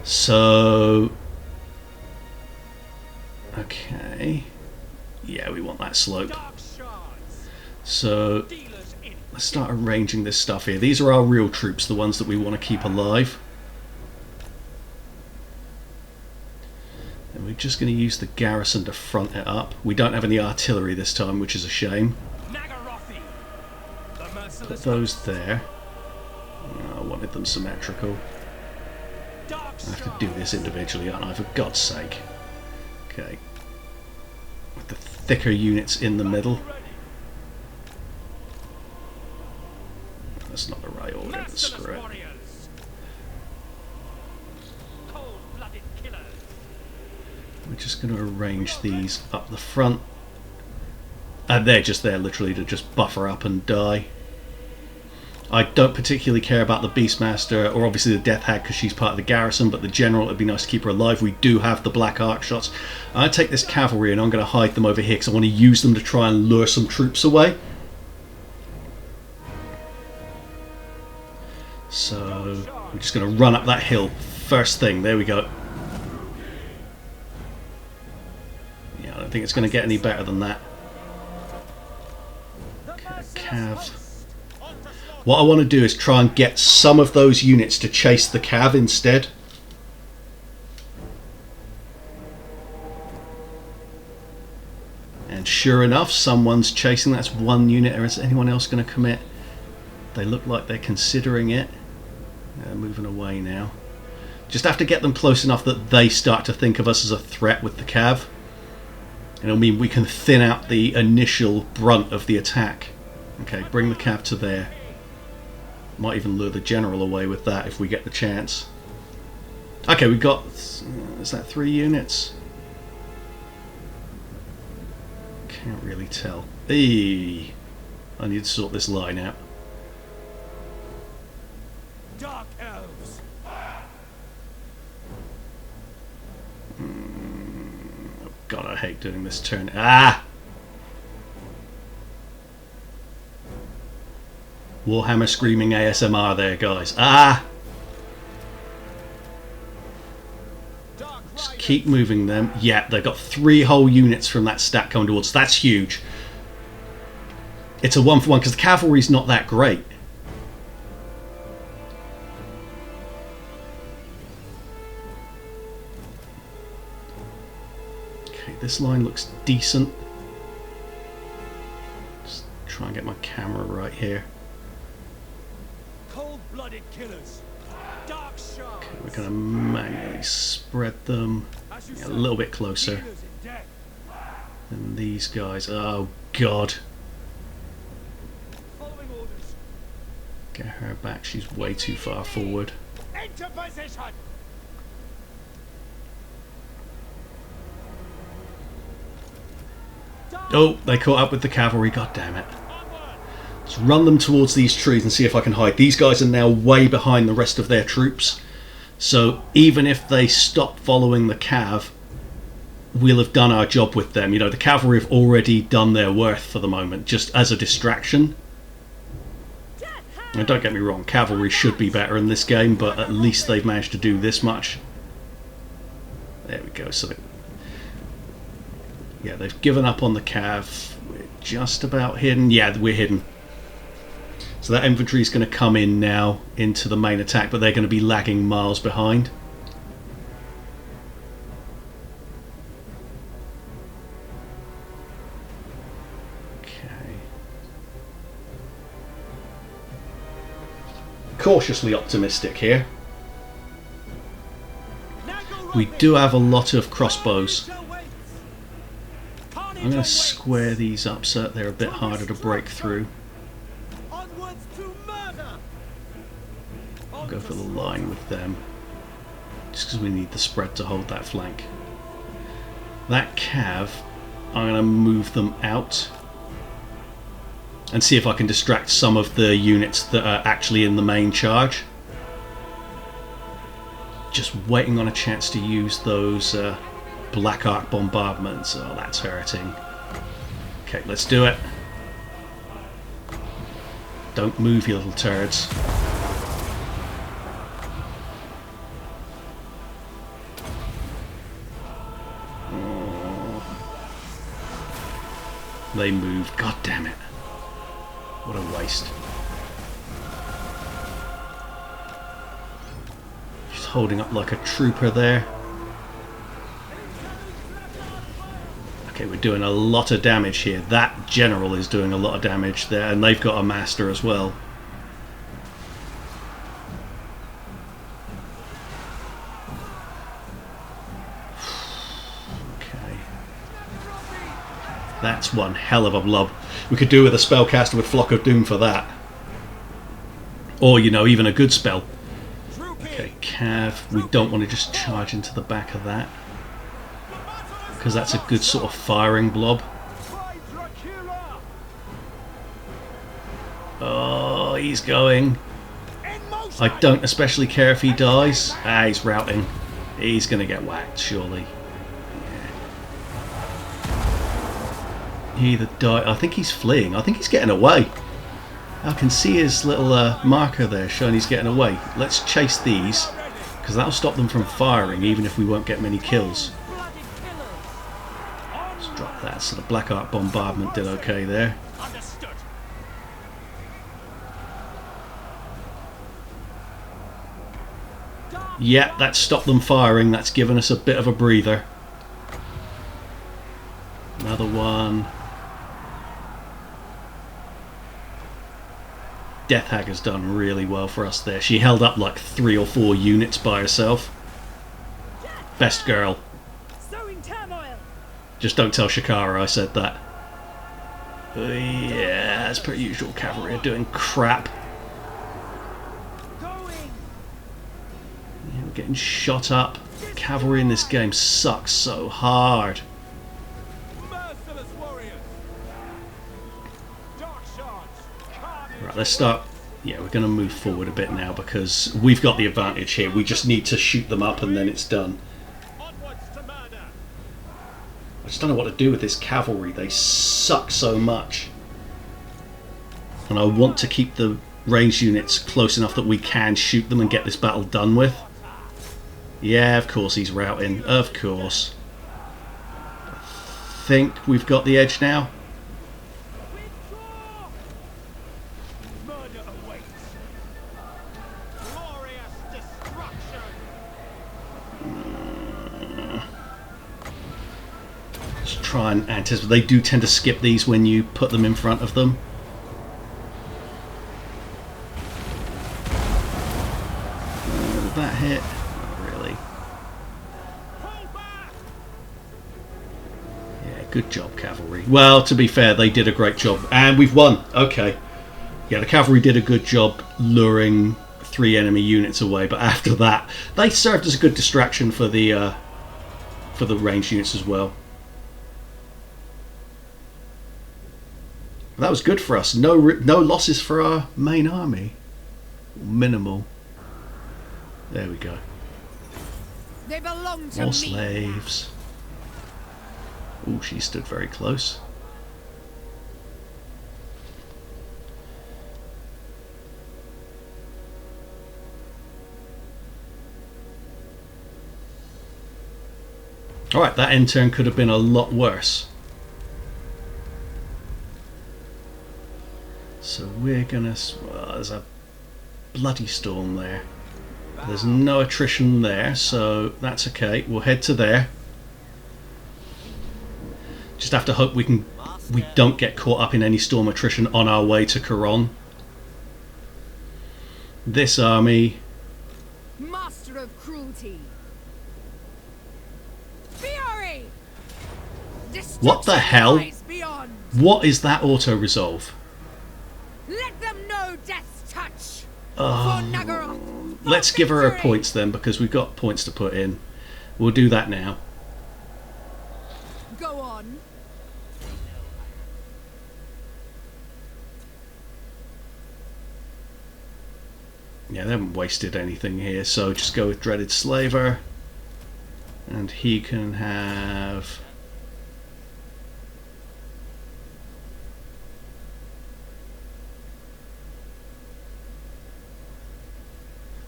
[SPEAKER 1] So... okay. Yeah, we want that slope. So let's start arranging this stuff here. These are our real troops, the ones that we want to keep alive. And we're just going to use the garrison to front it up. We don't have any artillery this time, which is a shame. Put those there. Oh, I wanted them symmetrical. I have to do this individually, aren't I? For God's sake. Okay. With the thicker units in the middle. That's not the right order, but screw it. We're just going to arrange these up the front. And they're just there literally to just buffer up and die. I don't particularly care about the Beastmaster, or obviously the Death Hag because she's part of the garrison, but the General, it'd be nice to keep her alive. We do have the Black Arc shots. I'm going to take this cavalry and I'm going to hide them over here because I want to use them to try and lure some troops away. So we're just going to run up that hill first thing. There we go. Yeah, I don't think it's going to get any better than that. Okay, Cav. What I want to do is try and get some of those units to chase the Cav instead. sure enough, someone's chasing. That's one unit. Or is anyone else going to commit? They look like they're considering it. They're moving away now. Just have to get them close enough that they start to think of us as a threat with the cav. And it'll mean we can thin out the initial brunt of the attack. Okay, bring the cav to there. Might even lure the general away with that if we get the chance. Okay, we've got... is that 3 units? Can't really tell. Eee! I need to sort this line out.
[SPEAKER 3] Dark Elves.
[SPEAKER 1] Oh God, I hate doing this turn. Ah! Warhammer screaming ASMR there, guys. Ah! Just keep moving them. Yeah, they've got 3 whole units from that stack coming towards. That's huge. It's a 1-for-1 because the cavalry's not that great. Okay, this line looks decent. Just try and get my camera right here.
[SPEAKER 3] Cold-blooded killers. Dark shards.
[SPEAKER 1] Okay, we're going to manually spread them a little bit closer than these guys. Oh God.
[SPEAKER 3] Following orders.
[SPEAKER 1] Get her back, she's way too far forward.
[SPEAKER 3] Enter position.
[SPEAKER 1] Oh, they caught up with the cavalry, god damn it. Let's run them towards these trees and see if I can hide. These guys are now way behind the rest of their troops. So even if they stop following the cav, we'll have done our job with them. You know, the cavalry have already done their worth for the moment, just as a distraction. Now, don't get me wrong, cavalry should be better in this game, but at least they've managed to do this much. There we go. So yeah, they've given up on the cav. We're just about hidden. Yeah, we're hidden. So that infantry is going to come in now into the main attack, but they're going to be lagging miles behind. Okay. Cautiously optimistic here. We do have a lot of crossbows. I'm going to square these up so that they're a bit harder to break through. I'll go for the line with them, just because we need the spread to hold that flank. That cav, I'm going to move them out and see if I can distract some of the units that are actually in the main charge. Just waiting on a chance to use those Black Arc bombardments. Oh, that's hurting. Okay, let's do it. Don't move, you little turds. They moved. God damn it. What a waste. Just holding up like a trooper there. Okay, we're doing a lot of damage here. That general is doing a lot of damage there, and they've got a master as well. That's one hell of a blob. We could do with a spellcaster with Flock of Doom for that. Or, you know, even a good spell. Okay, cav. We don't want to just charge into the back of that, because that's a good sort of firing blob. Oh, he's going. I don't especially care if he dies. Ah, he's routing. He's going to get whacked, surely. He either die. I think he's fleeing. I think he's getting away. I can see his little marker there showing he's getting away. Let's chase these, because that'll stop them from firing, even if we won't get many kills. Let's drop that. So the Black Arc bombardment did okay there. Yeah, that stopped them firing. That's given us a bit of a breather. Another one. Death Hag has done really well for us there. She held up like 3 or 4 units by herself. Best girl.
[SPEAKER 4] Sowing turmoil.
[SPEAKER 1] Just don't tell Shakara I said that. Yeah, as per usual, cavalry are doing crap.
[SPEAKER 3] Going.
[SPEAKER 1] Yeah, we're getting shot up. Cavalry in this game sucks so hard.
[SPEAKER 3] Merciless warriors. Dark shards.
[SPEAKER 1] Right, let's start. Yeah, we're going to move forward a bit now because we've got the advantage here. We just need to shoot them up and then it's done.
[SPEAKER 3] Onwards to murder.
[SPEAKER 1] I just don't know what to do with this cavalry. They suck so much. And I want to keep the ranged units close enough that we can shoot them and get this battle done with. Yeah, of course he's routing. Of course. I think we've got the edge now.
[SPEAKER 3] Withdraw. Murder awaits. Glorious destruction.
[SPEAKER 1] Just try and anticipate. They do tend to skip these when you put them in front of them. That hit? Not really.
[SPEAKER 3] Pull back.
[SPEAKER 1] Yeah, good job, cavalry. Well, to be fair, they did a great job. And we've won. Okay. Yeah, the cavalry did a good job luring 3 enemy units away. But after that, they served as a good distraction for the ranged units as well. That was good for us. No losses for our main army. Minimal. There we go.
[SPEAKER 4] They belong to
[SPEAKER 1] More
[SPEAKER 4] me.
[SPEAKER 1] slaves. Oh, she stood very close. Alright, that end turn could have been a lot worse. So we're gonna... Well, there's a bloody storm there. There's no attrition there, so that's okay. We'll head to there. Just have to hope we don't get caught up in any storm attrition on our way to Couronne. This army...
[SPEAKER 4] Master of cruelty. Fury.
[SPEAKER 1] What the hell?
[SPEAKER 4] Lies beyond.
[SPEAKER 1] What is that auto-resolve?
[SPEAKER 4] Let them know death's touch.
[SPEAKER 1] Oh,
[SPEAKER 4] For Naggaroth.
[SPEAKER 1] let's give her her
[SPEAKER 4] victory.
[SPEAKER 1] points then, because we've got points to put in. We'll do that now.
[SPEAKER 4] Go on.
[SPEAKER 1] Yeah, they haven't wasted anything here, so just go with Dreaded Slaver. And he can have...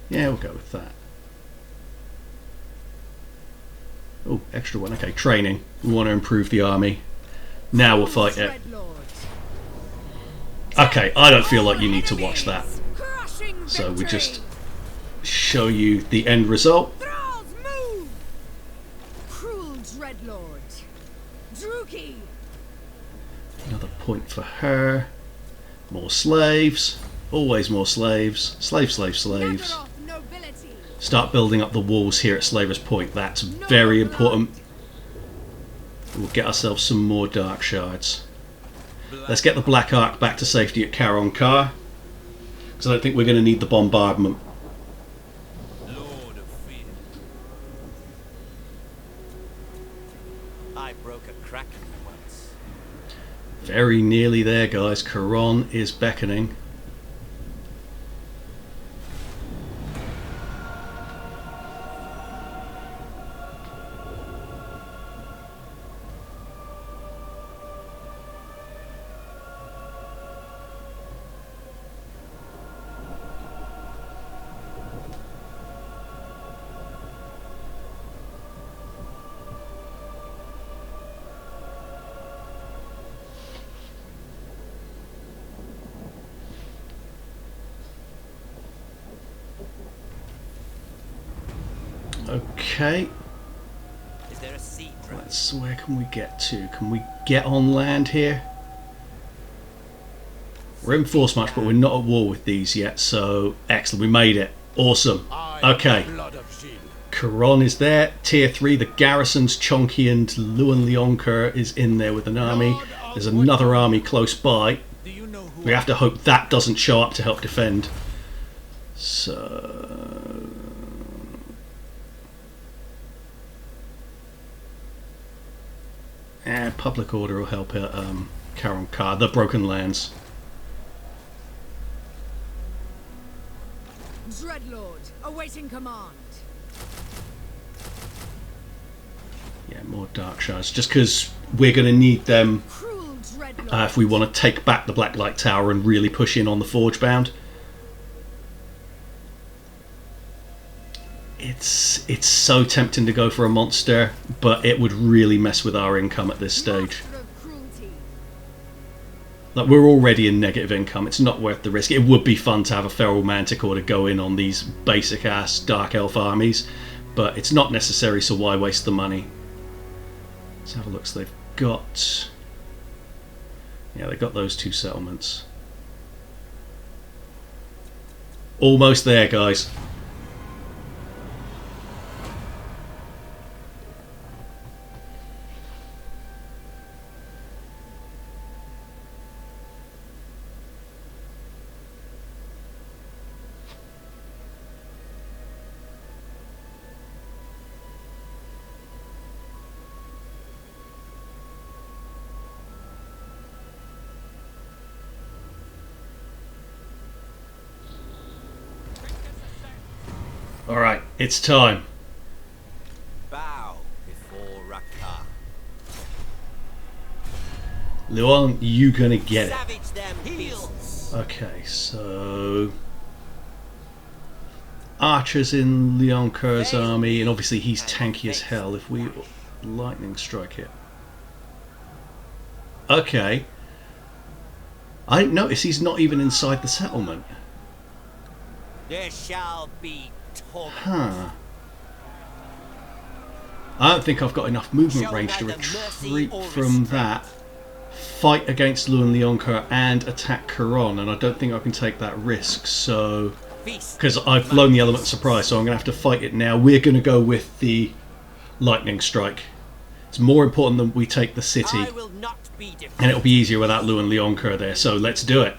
[SPEAKER 1] Yeah, we'll go with that. Oh, extra one. Okay, training. We want to improve the army. Now we'll fight it. Okay, I don't feel like you need to watch that. So we just show you the end result.
[SPEAKER 4] Thralls move! Cruel Dreadlord. Druki.
[SPEAKER 1] Another point for her. More slaves. Always more slaves. Slave, slave, slaves.
[SPEAKER 4] Naggaroth nobility.
[SPEAKER 1] Start building up the walls here at Slaver's Point. That's very important. We'll get ourselves some more dark shards. Let's get the Black Ark back to safety at Karond Kar, because I don't think we're going to need the bombardment.
[SPEAKER 2] Lord of fear. I broke a kraken once.
[SPEAKER 1] Very nearly there, guys. Couronne is beckoning. Okay,
[SPEAKER 2] Is there a sea dragon?
[SPEAKER 1] let's. Where can we get to? Can we get on land here? We're in force march, but we're not at war with these yet, so excellent, we made it. Awesome. Okay. Couronne is there, tier 3, the garrisons, Chonky and Louen Leoncouer is in there with an army. There's another army close by. We have to hope that doesn't show up to help defend. So... public order will help out Karond Kar, the Broken Lands.
[SPEAKER 4] Dreadlord, awaiting command.
[SPEAKER 1] Yeah, more Dark Shards, just because we're going to need them
[SPEAKER 4] Cruel Dreadlord.
[SPEAKER 1] if we want to take back the Black Light Tower and really push in on the Forgebound. It's so tempting to go for a monster, but it would really mess with our income at this stage.
[SPEAKER 4] Master of cruelty.
[SPEAKER 1] Like, we're already in negative income, it's not worth the risk. It would be fun to have a Feral Manticore to go in on these basic ass Dark Elf armies, but it's not necessary, so why waste the money? Let's have a look. So they've got... yeah, they've got those 2 settlements. Almost there, guys. Alright, it's time.
[SPEAKER 2] Bow before Rakarth.
[SPEAKER 1] Louen, you gonna get it.
[SPEAKER 2] Savage them beasts.
[SPEAKER 1] Okay, so... Archers in Leoncoeur's army, and obviously he's tanky as hell. If we lightning strike it. Okay. I didn't notice he's not even inside the settlement.
[SPEAKER 2] There shall be torment.
[SPEAKER 1] Huh. I don't think I've got enough movement range to retreat from that, fight against Louen Leoncouer and attack Couronne, and I don't think I can take that risk, so... because I've blown the element of surprise, so I'm going to have to fight it now. We're going to go with the lightning strike. It's more important that we take the city,
[SPEAKER 2] I will not be defeated.
[SPEAKER 1] and it'll be easier without Louen Leoncouer there, so let's do it.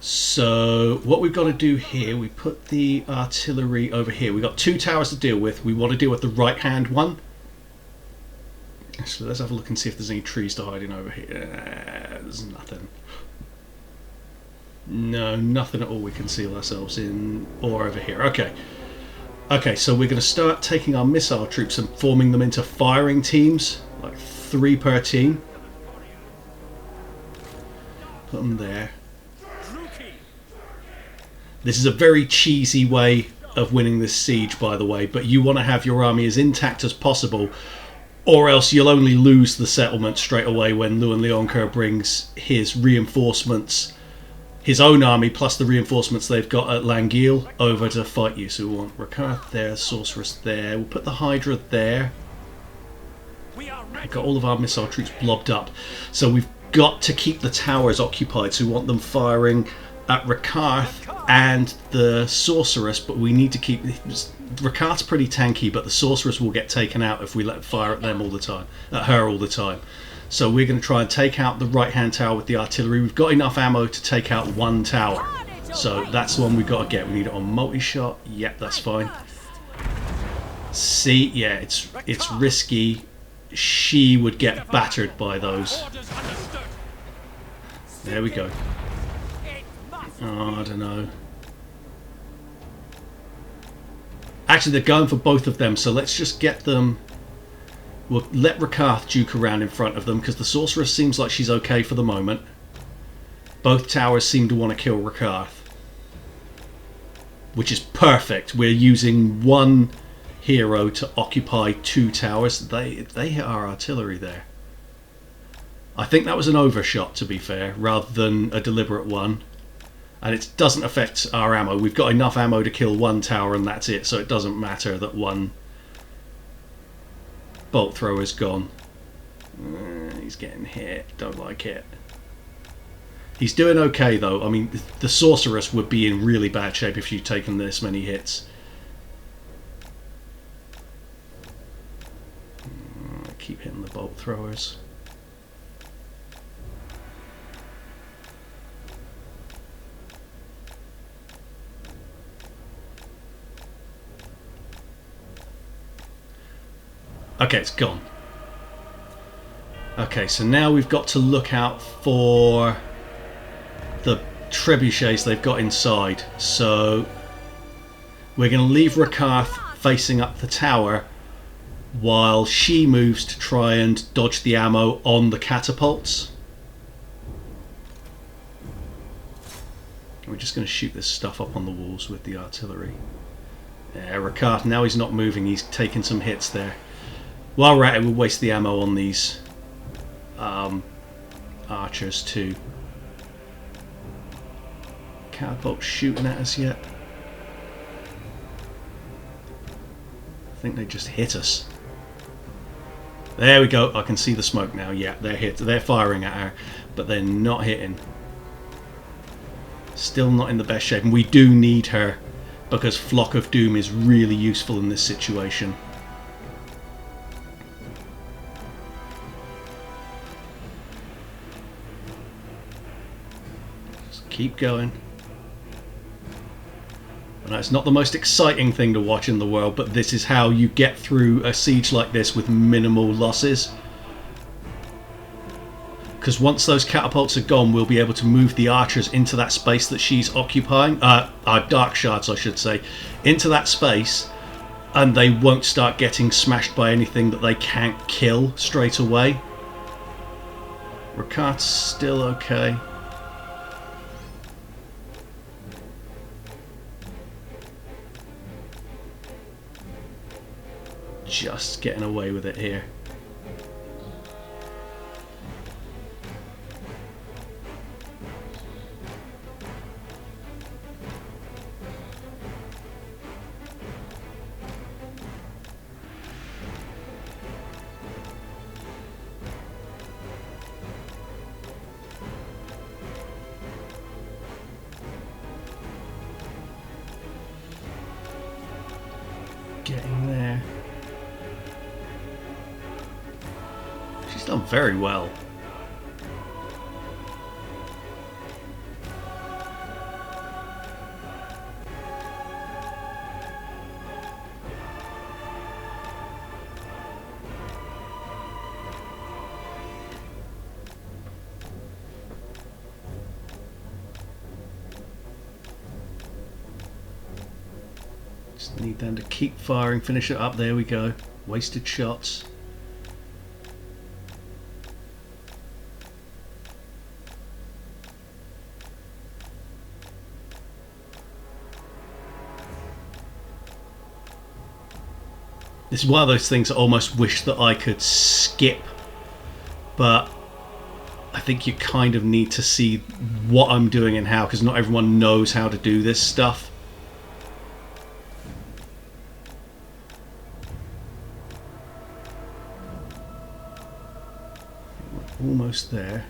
[SPEAKER 1] So what we've got to do here, we put the artillery over here. We've got 2 towers to deal with. We want to deal with the right hand one. So let's have a look and see if there's any trees to hide in over here. There's nothing. No, nothing at all we can seal ourselves in, or over here. Okay. Okay, so we're going to start taking our missile troops and forming them into firing teams, like 3 per team. Put them there. This is a very cheesy way of winning this siege, by the way, but you want to have your army as intact as possible, or else you'll only lose the settlement straight away when Louen Leoncouer brings his reinforcements, his own army plus the reinforcements they've got at Languille over to fight you. So we want Rakarth there, Sorceress there, we'll put the Hydra there. We've got all of our missile troops blobbed up, so we've got to keep the towers occupied, so we want them firing at Rakarth and the Sorceress, but we need to keep... Rakarth's pretty tanky, but the Sorceress will get taken out if we let fire at them all the time, at her all the time. So we're going to try and take out the right hand tower with the artillery. We've got enough ammo to take out 1 tower, so that's the one we've got to get. We need it on multi-shot. Yep, that's fine. See, yeah, it's risky. She would get battered by those. There we go. Oh, I don't know. Actually, they're going for both of them, so let's just get them... We'll let Rakarth duke around in front of them, because the Sorceress seems like she's okay for the moment. Both towers seem to want to kill Rakarth, which is perfect. We're using 1 hero to occupy 2 towers. They hit our artillery there. I think that was an overshot, to be fair, rather than a deliberate one. And it doesn't affect our ammo. We've got enough ammo to kill 1 tower and that's it, so it doesn't matter that 1 bolt thrower's gone. He's getting hit. Don't like it. He's doing okay though. I mean, the sorceress would be in really bad shape if she'd taken this many hits. Keep hitting the bolt throwers. Okay, it's gone. Okay, so now we've got to look out for the trebuchets they've got inside. So we're going to leave Rakarth facing up the tower while she moves to try and dodge the ammo on the catapults. We're just going to shoot this stuff up on the walls with the artillery. Yeah, Rakarth, now he's not moving, he's taking some hits there. While we're at it, we'll waste the ammo on these archers too. Catapult shooting at us yet? I think they just hit us. There we go. I can see the smoke now. Yeah, they're hit. They're firing at her, but they're not hitting. Still not in the best shape, and we do need her because Flock of Doom is really useful in this situation. Just keep going. I know it's not the most exciting thing to watch in the world, but this is how you get through a siege like this with minimal losses. Because once those catapults are gone, we'll be able to move the archers into that space that she's occupying, dark shards I should say, into that space, and they won't start getting smashed by anything that they can't kill straight away. Rakarth's still okay. Just getting away with it here. Getting there. She's done very well. Just need them to keep firing, finish it up. There we go. Wasted shots. This is one of those things I almost wish that I could skip, but I think you kind of need to see what I'm doing and how, because not everyone knows how to do this stuff. We're almost there.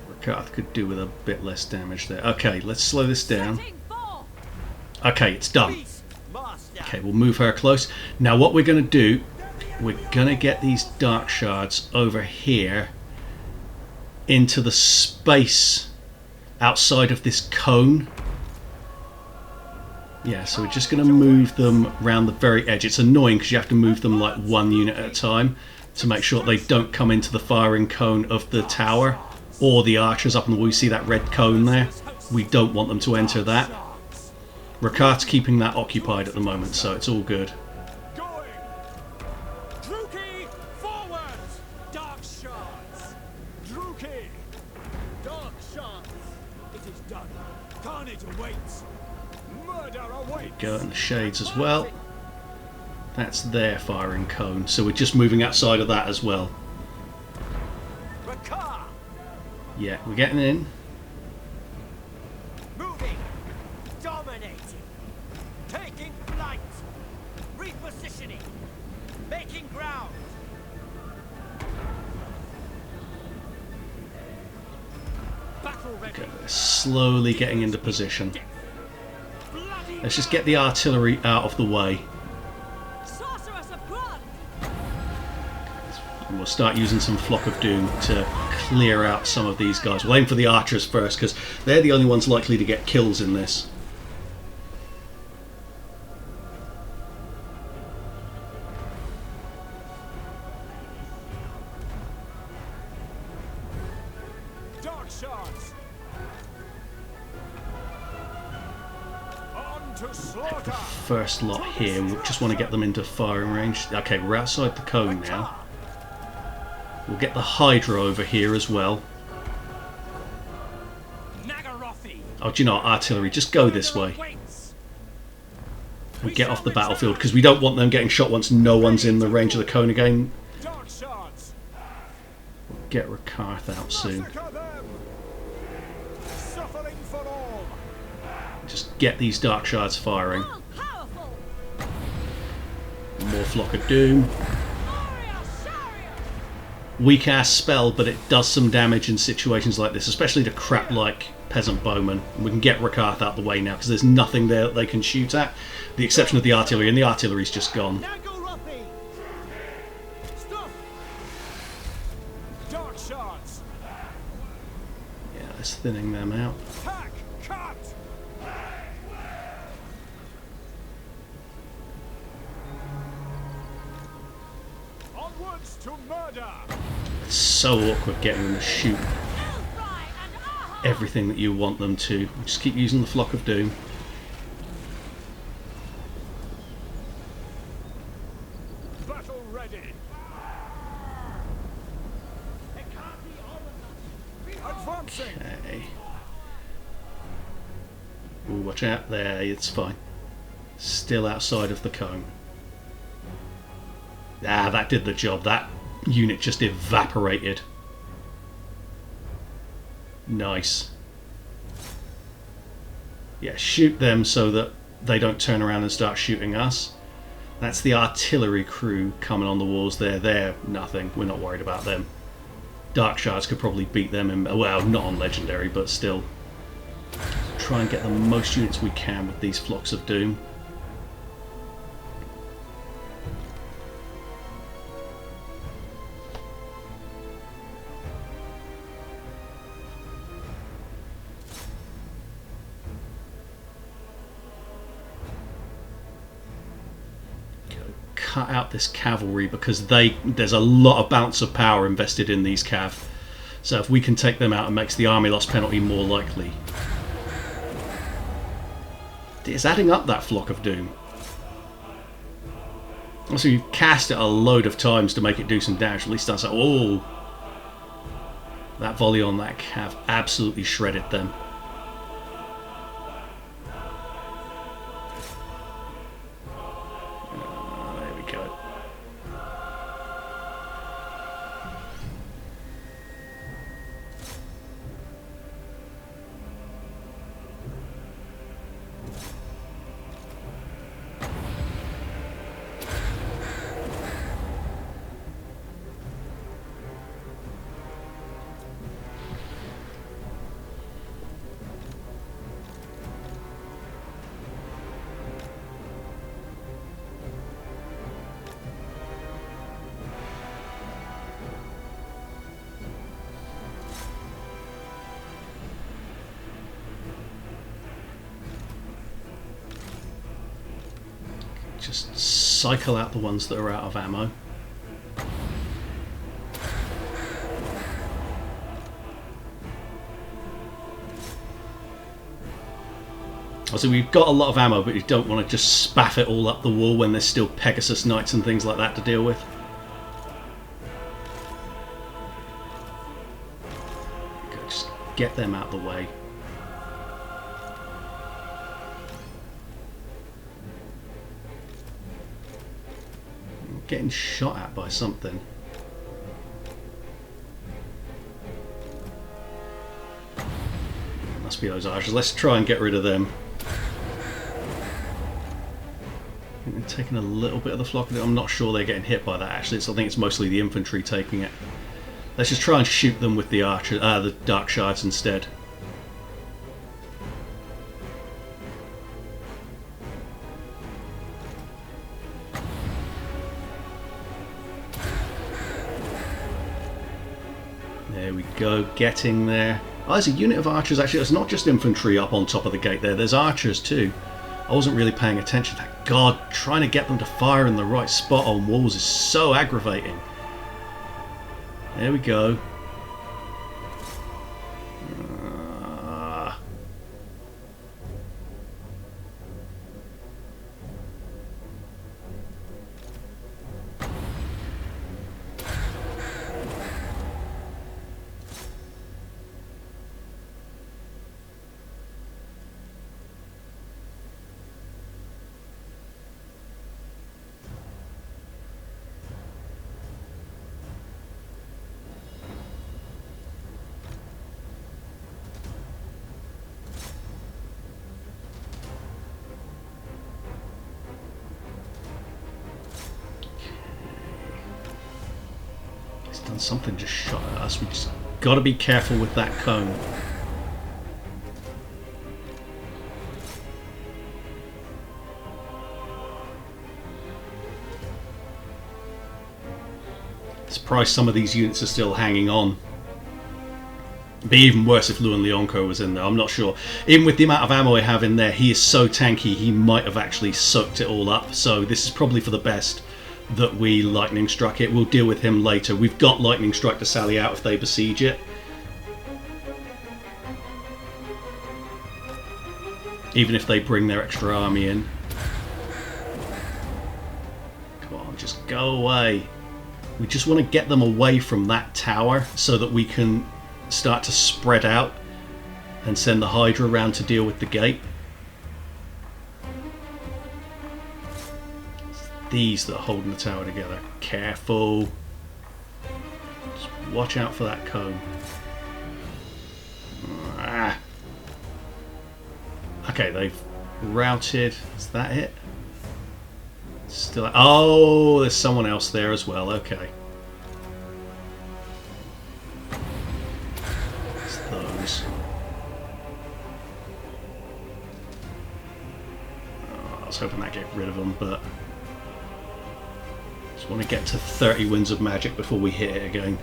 [SPEAKER 1] Rakarth could do with a bit less damage there. Okay, let's slow this down. Okay, it's done. Okay, we'll move her close. Now what we're going to do, we're going to get these dark shards over here into the space outside of this cone. Yeah, so we're just going to move them around the very edge. It's annoying because you have to move them like one unit at a time to make sure they don't come into the firing cone of the tower or the archers up on the wall. You see that red cone there? We don't want them to enter that. Rakarth's keeping that occupied at the moment, so it's all good.
[SPEAKER 3] Going! Druki, forward! Dark shards! Druki! Dark shards! It is done. Carnage awaits. Murder awaits.
[SPEAKER 1] Go in the shades as well. That's their firing cone, so we're just moving outside of that as well.
[SPEAKER 3] Rakarth!
[SPEAKER 1] Yeah, we're getting in.
[SPEAKER 2] Moving. Dominating. Taking flight. Repositioning. Making ground.
[SPEAKER 3] Battle ready.
[SPEAKER 1] Okay, they're slowly getting into position. Let's just get the artillery out of the way.
[SPEAKER 4] Sorceress of blood!
[SPEAKER 1] And we'll start using some Flock of Doom to clear out some of these guys. We'll aim for the archers first, because they're the only ones likely to get kills in this.
[SPEAKER 3] Dark shards. On to slaughter.
[SPEAKER 1] First lot here, we just want to get them into firing range. Okay, we're outside the cone now. We'll get the hydra over here as well.
[SPEAKER 3] Naggarothi.
[SPEAKER 1] Oh, do you know what? Artillery, just go this way.
[SPEAKER 3] Waits.
[SPEAKER 1] We get off the battlefield, because we don't want them getting shot once no one's in the range of the cone again.
[SPEAKER 3] Dark shards.
[SPEAKER 1] Get Rakarth out soon.
[SPEAKER 3] Massacre them. Suffering for all.
[SPEAKER 1] Just get these dark shards firing.
[SPEAKER 4] All powerful!
[SPEAKER 1] More Flock of Doom. Weak ass spell, but it does some damage in situations like this, especially to crap like peasant bowmen. And we can get Rakarth out the way now because there's nothing there that they can shoot at, the exception of the artillery, and the artillery's just gone.
[SPEAKER 3] Naggarothi. Stop. Dark shards.
[SPEAKER 1] Yeah, it's thinning them out.
[SPEAKER 3] Hack. Cut. Onwards to murder.
[SPEAKER 1] It's so awkward getting them to shoot everything that you want them to. Just keep using the Flock of Doom.
[SPEAKER 3] Battle ready. Advancing.
[SPEAKER 1] Okay. Ooh, watch out there, it's fine. Still outside of the cone. Ah, that did the job. That unit just evaporated. Nice. Yeah, shoot them so that they don't turn around and start shooting us. That's the artillery crew coming on the walls there. They're nothing. We're not worried about them. Dark Shards could probably beat them in, well, not on Legendary, but still. Try and get the most units we can with these Flocks of Doom. Cut out this cavalry because there's a lot of bounce of power invested in these cav. So if we can take them out, it makes the army loss penalty more likely. It's adding up, that Flock of Doom. Also, you cast it a load of times to make it do some damage. At least that's like, oh, that volley on that cav absolutely shredded them. Just cycle out the ones that are out of ammo. Also, we've got a lot of ammo, but you don't want to just spaff it all up the wall when there's still Pegasus Knights and things like that to deal with. Okay, just get them out of the way. Getting shot at by something. Must be those archers. Let's try and get rid of them. I think they're taking a little bit of the flock. I'm not sure they're getting hit by that actually. I think it's mostly the infantry taking it. Let's just try and shoot them with the archer, the dark shards instead. There we go, getting there. Oh, there's a unit of archers. Actually, it's not just infantry up on top of the gate there. There's archers too. I wasn't really paying attention. Thank God, trying to get them to fire in the right spot on walls is so aggravating. There we go. Done something, just shot at us. We just got to be careful with that cone. Surprised some of these units are still hanging on. It'd be even worse if Louen Leoncouer was in there. I'm not sure. Even with the amount of ammo I have in there, he is so tanky, he might have actually soaked it all up. So this is probably for the best that we lightning struck it. We'll deal with him later. We've got lightning strike to sally out if they besiege it. Even if they bring their extra army in. Come on, just go away. We just want to get them away from that tower so that we can start to spread out and send the hydra around to deal with the gate. These that are holding the tower together. Careful. Just watch out for that cone. Ah. Okay, they've routed. Is that it? Still. Oh, there's someone else there as well. Okay. It's those. Oh, I was hoping that'd get rid of them, but want to get to 30 winds of magic before we hit it again.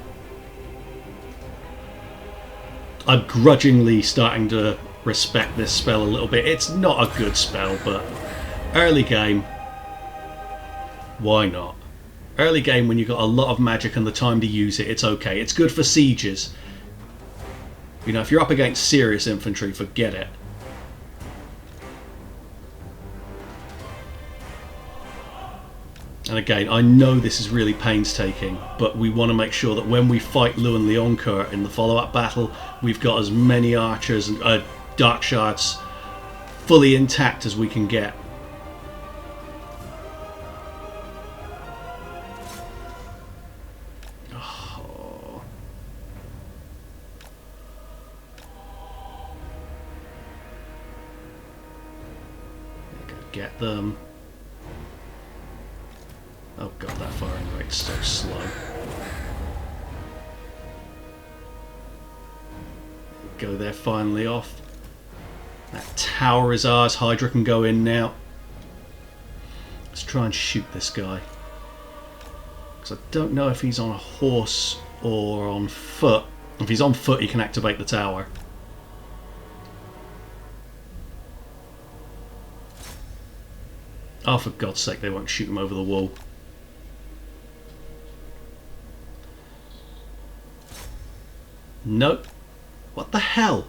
[SPEAKER 1] I'm grudgingly starting to respect this spell a little bit. It's not a good spell, but early game, why not? Early game, when you've got a lot of magic and the time to use it, it's okay. It's good for sieges. You know, if you're up against serious infantry, forget it. And again, I know this is really painstaking, but we want to make sure that when we fight Louen Leoncouer in the follow-up battle, we've got as many archers and dark shards fully intact as we can get. Oh. Get them. Oh god, that firing rate's so slow. Go there, finally off. That tower is ours. Hydra can go in now. Let's try and shoot this guy. Because I don't know if he's on a horse or on foot. If he's on foot, he can activate the tower. Oh, for God's sake, they won't shoot him over the wall. Nope. What the hell?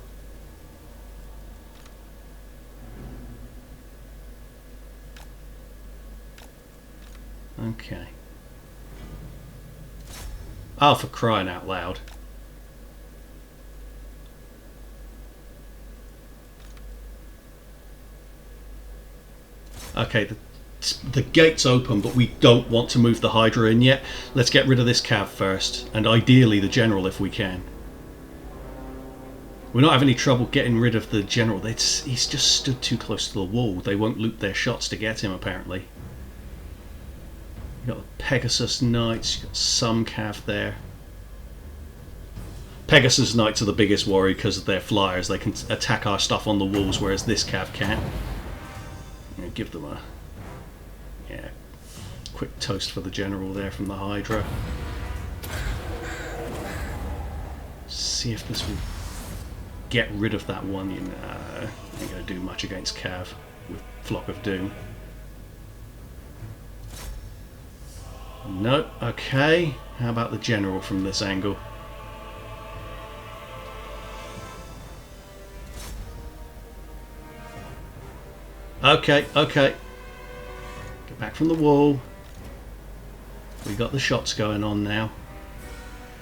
[SPEAKER 1] Okay. Oh, for crying out loud. Okay, the gate's open, but we don't want to move the Hydra in yet. Let's get rid of this cav first, and ideally the general if we can. We're not having any trouble getting rid of the general. He's just stood too close to the wall. They won't loop their shots to get him, apparently. You've got the Pegasus Knights, you've got some cav there. Pegasus Knights are the biggest worry because of their flyers. They can attack our stuff on the walls, whereas this cav can't. Give them a quick toast for the general there from the Hydra. see if this will get rid of that one. You know, ain't going to do much against Cav with Flock of Doom. Nope. Okay. How about the general from this angle? Okay, okay. Get back from the wall. We got the shots going on now.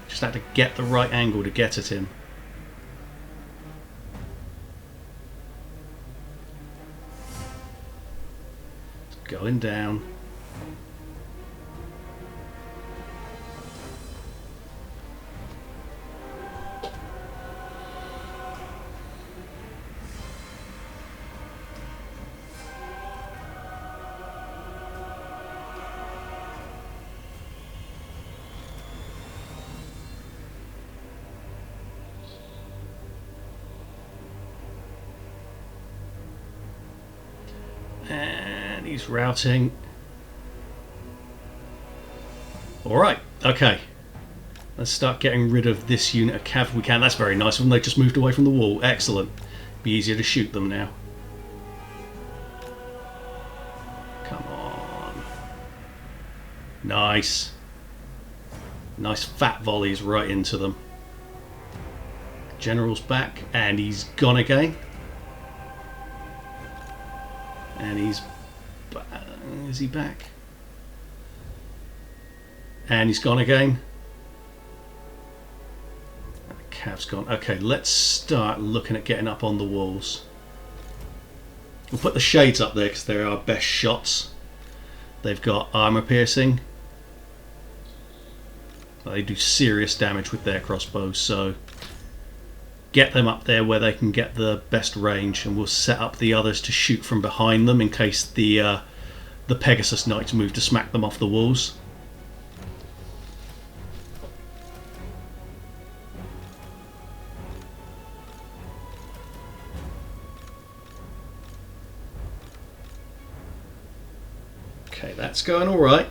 [SPEAKER 1] Just had to get the right angle to get at him. It's going down. And he's routing. Alright, okay. Let's start getting rid of this unit of cav if we can. That's very nice of them. They just moved away from the wall. Excellent. Be easier to shoot them now. Come on. Nice. Nice fat volleys right into them. General's back and he's gone again. And he's... is he back? And he's gone again. Cav's gone. Okay, let's start looking at getting up on the walls. We'll put the shades up there because they're our best shots. They've got armor piercing. They do serious damage with their crossbows, so get them up there where they can get the best range, and we'll set up the others to shoot from behind them in case the Pegasus Knights move to smack them off the walls. Okay, that's going all right.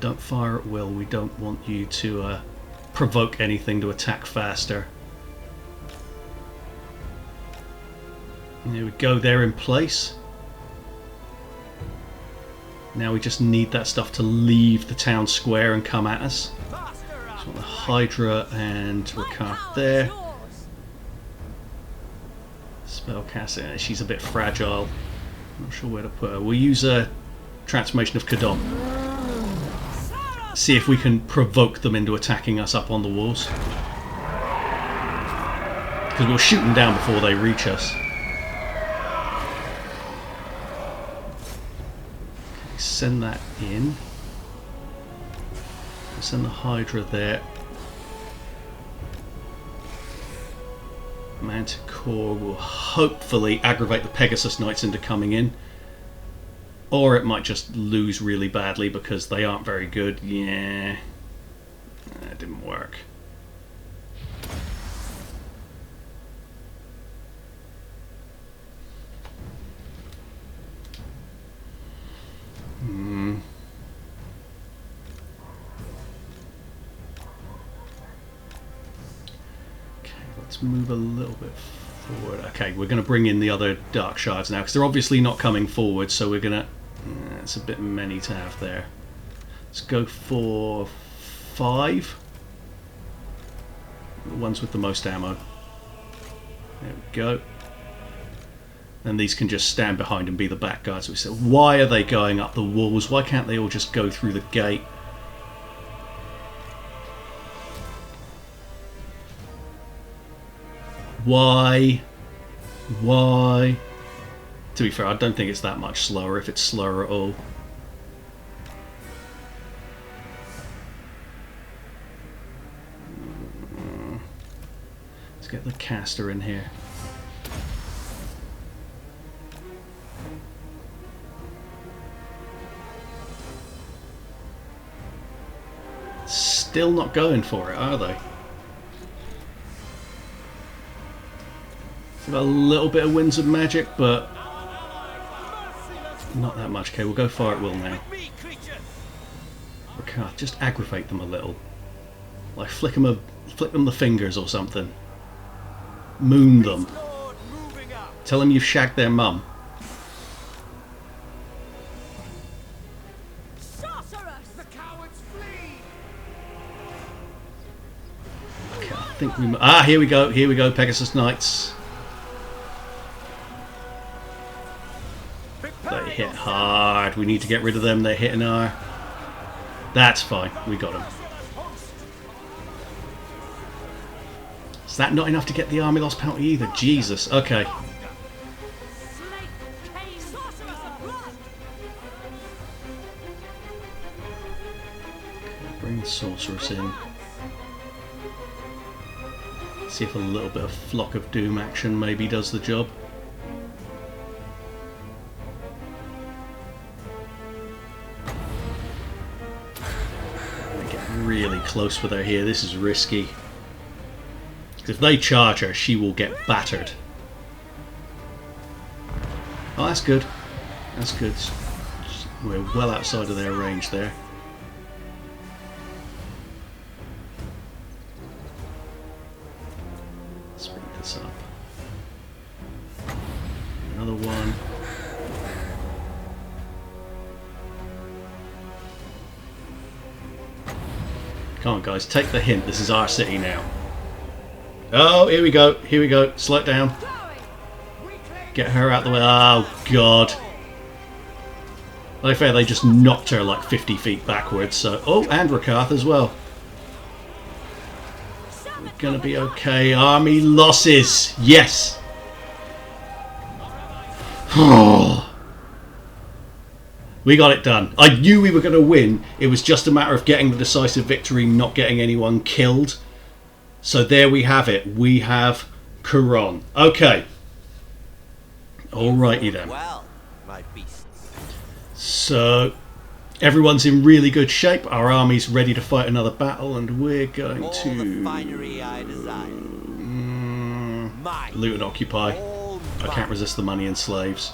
[SPEAKER 1] Don't fire at will. We don't want you to provoke anything to attack faster. And there we go, they're in place. Now we just need that stuff to leave the town square and come at us. So the hydra and Rakarth there. Spellcaster, she's a bit fragile. Not sure where to put her. We'll use a transformation of Karond. See if we can provoke them into attacking us up on the walls. Because we'll shoot them down before they reach us. Okay, send that in. Send the hydra there. Manticore will hopefully aggravate the Pegasus Knights into coming in. Or it might just lose really badly because they aren't very good. Yeah, that didn't work. Okay, let's move a little bit forward. Okay, we're going to bring in the other Dark Shards now because they're obviously not coming forward, so we're going to... it's a bit many to have there. Let's go for 5. The ones with the most ammo. There we go. And these can just stand behind and be the back guards. We said, why are they going up the walls? Why can't they all just go through the gate? Why? Why? To be fair, I don't think it's that much slower, if it's slower at all. Let's get the caster in here. Still not going for it, are they? Got a little bit of winds of magic, but Not that much. Okay, we'll go far at will now.
[SPEAKER 2] Me, creature.
[SPEAKER 1] Rakarth, just aggravate them a little. Like flick them the fingers or something. Moon them.
[SPEAKER 2] Beastlord moving up.
[SPEAKER 1] Tell them you've shagged their mum.
[SPEAKER 4] Sorceress!
[SPEAKER 3] The cowards flee!
[SPEAKER 1] Okay, I think we... here we go. Here we go, Pegasus Knights.
[SPEAKER 3] Prepare
[SPEAKER 1] They hit
[SPEAKER 3] yourself.
[SPEAKER 1] hard. We need to get rid of them. They're hitting our... That's fine. We got them. Is that not enough to get the army loss penalty either? Jesus. Okay.
[SPEAKER 4] Slate Cain! Sorceress of blood!
[SPEAKER 1] Bring the sorceress in. See if a little bit of Flock of Doom action maybe does the job. They get really close with her here. This is risky. If they charge her, she will get battered. Oh, that's good. That's good. We're well outside of their range there. Speed this up. Another one. Come on, guys, take the hint. This is our city now. Oh, here we go. Here we go. Slow it down. Get her out the way. Oh, God. To be fair, they just knocked her like 50 feet backwards. So, oh, and Rakarth as well. We're going to be okay. Army losses. Yes. We got it done. I knew we were going to win. It was just a matter of getting the decisive victory, not getting anyone killed. So there we have it. We have Couronne. Okay. Alrighty then.
[SPEAKER 2] Well, my beasts.
[SPEAKER 1] So everyone's in really good shape. Our army's ready to fight another battle, and we're going
[SPEAKER 2] All
[SPEAKER 1] to
[SPEAKER 2] the finery I desire. Mine.
[SPEAKER 1] loot and occupy.
[SPEAKER 2] All
[SPEAKER 1] I can't
[SPEAKER 2] mine.
[SPEAKER 1] resist the money and slaves.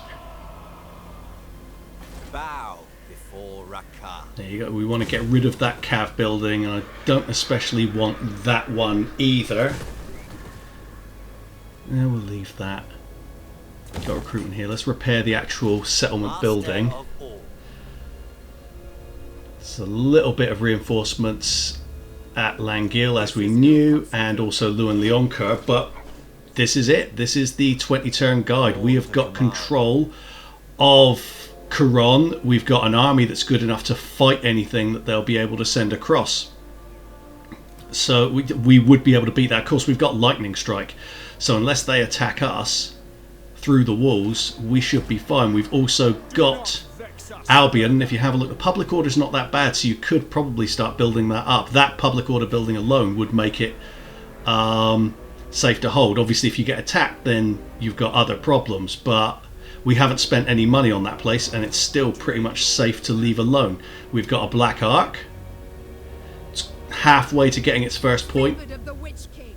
[SPEAKER 2] Bow before Rakarth.
[SPEAKER 1] There you go. We want to get rid of that cav building, and I don't especially want that one either. Yeah, we'll leave that. Got recruitment here. Let's repair the actual settlement
[SPEAKER 2] Master
[SPEAKER 1] building.
[SPEAKER 2] of all.
[SPEAKER 1] It's a little bit of reinforcements at Langil, as we knew, and also Louen Leoncouer, but this is it. This is the 20-turn guide. We have got control of Couronne. We've got an army that's good enough to fight anything that they'll be able to send across. So we would be able to beat that. Of course, we've got Lightning Strike. So unless they attack us through the walls, we should be fine. We've also got Albion. If you have a look, the public order is not that bad, so you could probably start building that up. That public order building alone would make it safe to hold. Obviously, if you get attacked, then you've got other problems, but we haven't spent any money on that place, and it's still pretty much safe to leave alone. We've got a Black Ark. It's halfway to getting its first point.
[SPEAKER 4] Favored of the Witch King.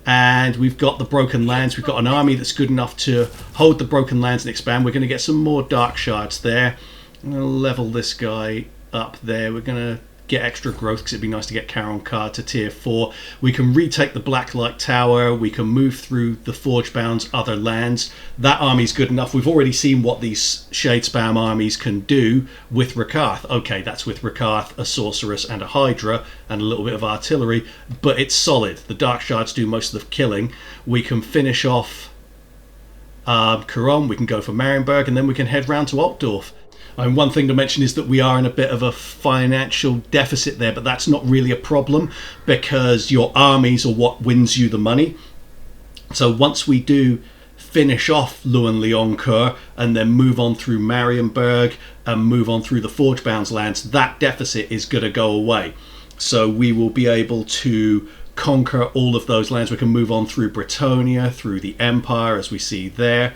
[SPEAKER 1] And we've got the Broken Lands. We've got an army that's good enough to hold the Broken Lands and expand. We're going to get some more Dark Shards there. I'm going to level this guy up there. We're going to get extra growth because it'd be nice to get Karond Kar to tier 4. We can retake the Blacklight Tower. We can move through the Forgebound's other lands. That army's good enough. We've already seen what these Shadespam armies can do with Rakarth. Okay, that's with Rakarth, a Sorceress and a Hydra and a little bit of artillery, but it's solid. The Dark Shards do most of the killing. We can finish off Couronne, we can go for Marienburg, and then we can head round to Altdorf. And one thing to mention is that we are in a bit of a financial deficit there, but that's not really a problem because your armies are what wins you the money. So once we do finish off Louen Leoncouer and then move on through Marienburg and move on through the Forgebound's lands, that deficit is going to go away. So we will be able to conquer all of those lands. We can move on through Bretonnia, through the Empire, as we see there.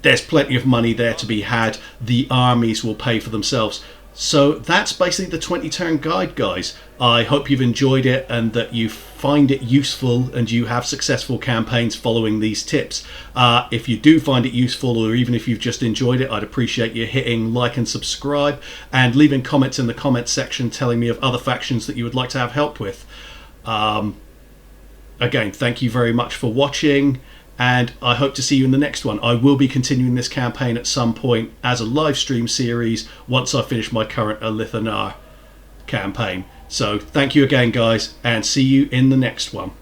[SPEAKER 1] There's plenty of money there to be had. The armies will pay for themselves. So that's basically the 20 turn guide, guys. I hope you've enjoyed it and that you find it useful and you have successful campaigns following these tips. If you do find it useful, or even if you've just enjoyed it, I'd appreciate you hitting like and subscribe and leaving comments in the comments section telling me of other factions that you would like to have help with. Again, thank you very much for watching, and I hope to see you in the next one. I will be continuing this campaign at some point as a live stream series once I finish my current Elithanar campaign. So thank you again, guys, and see you in the next one.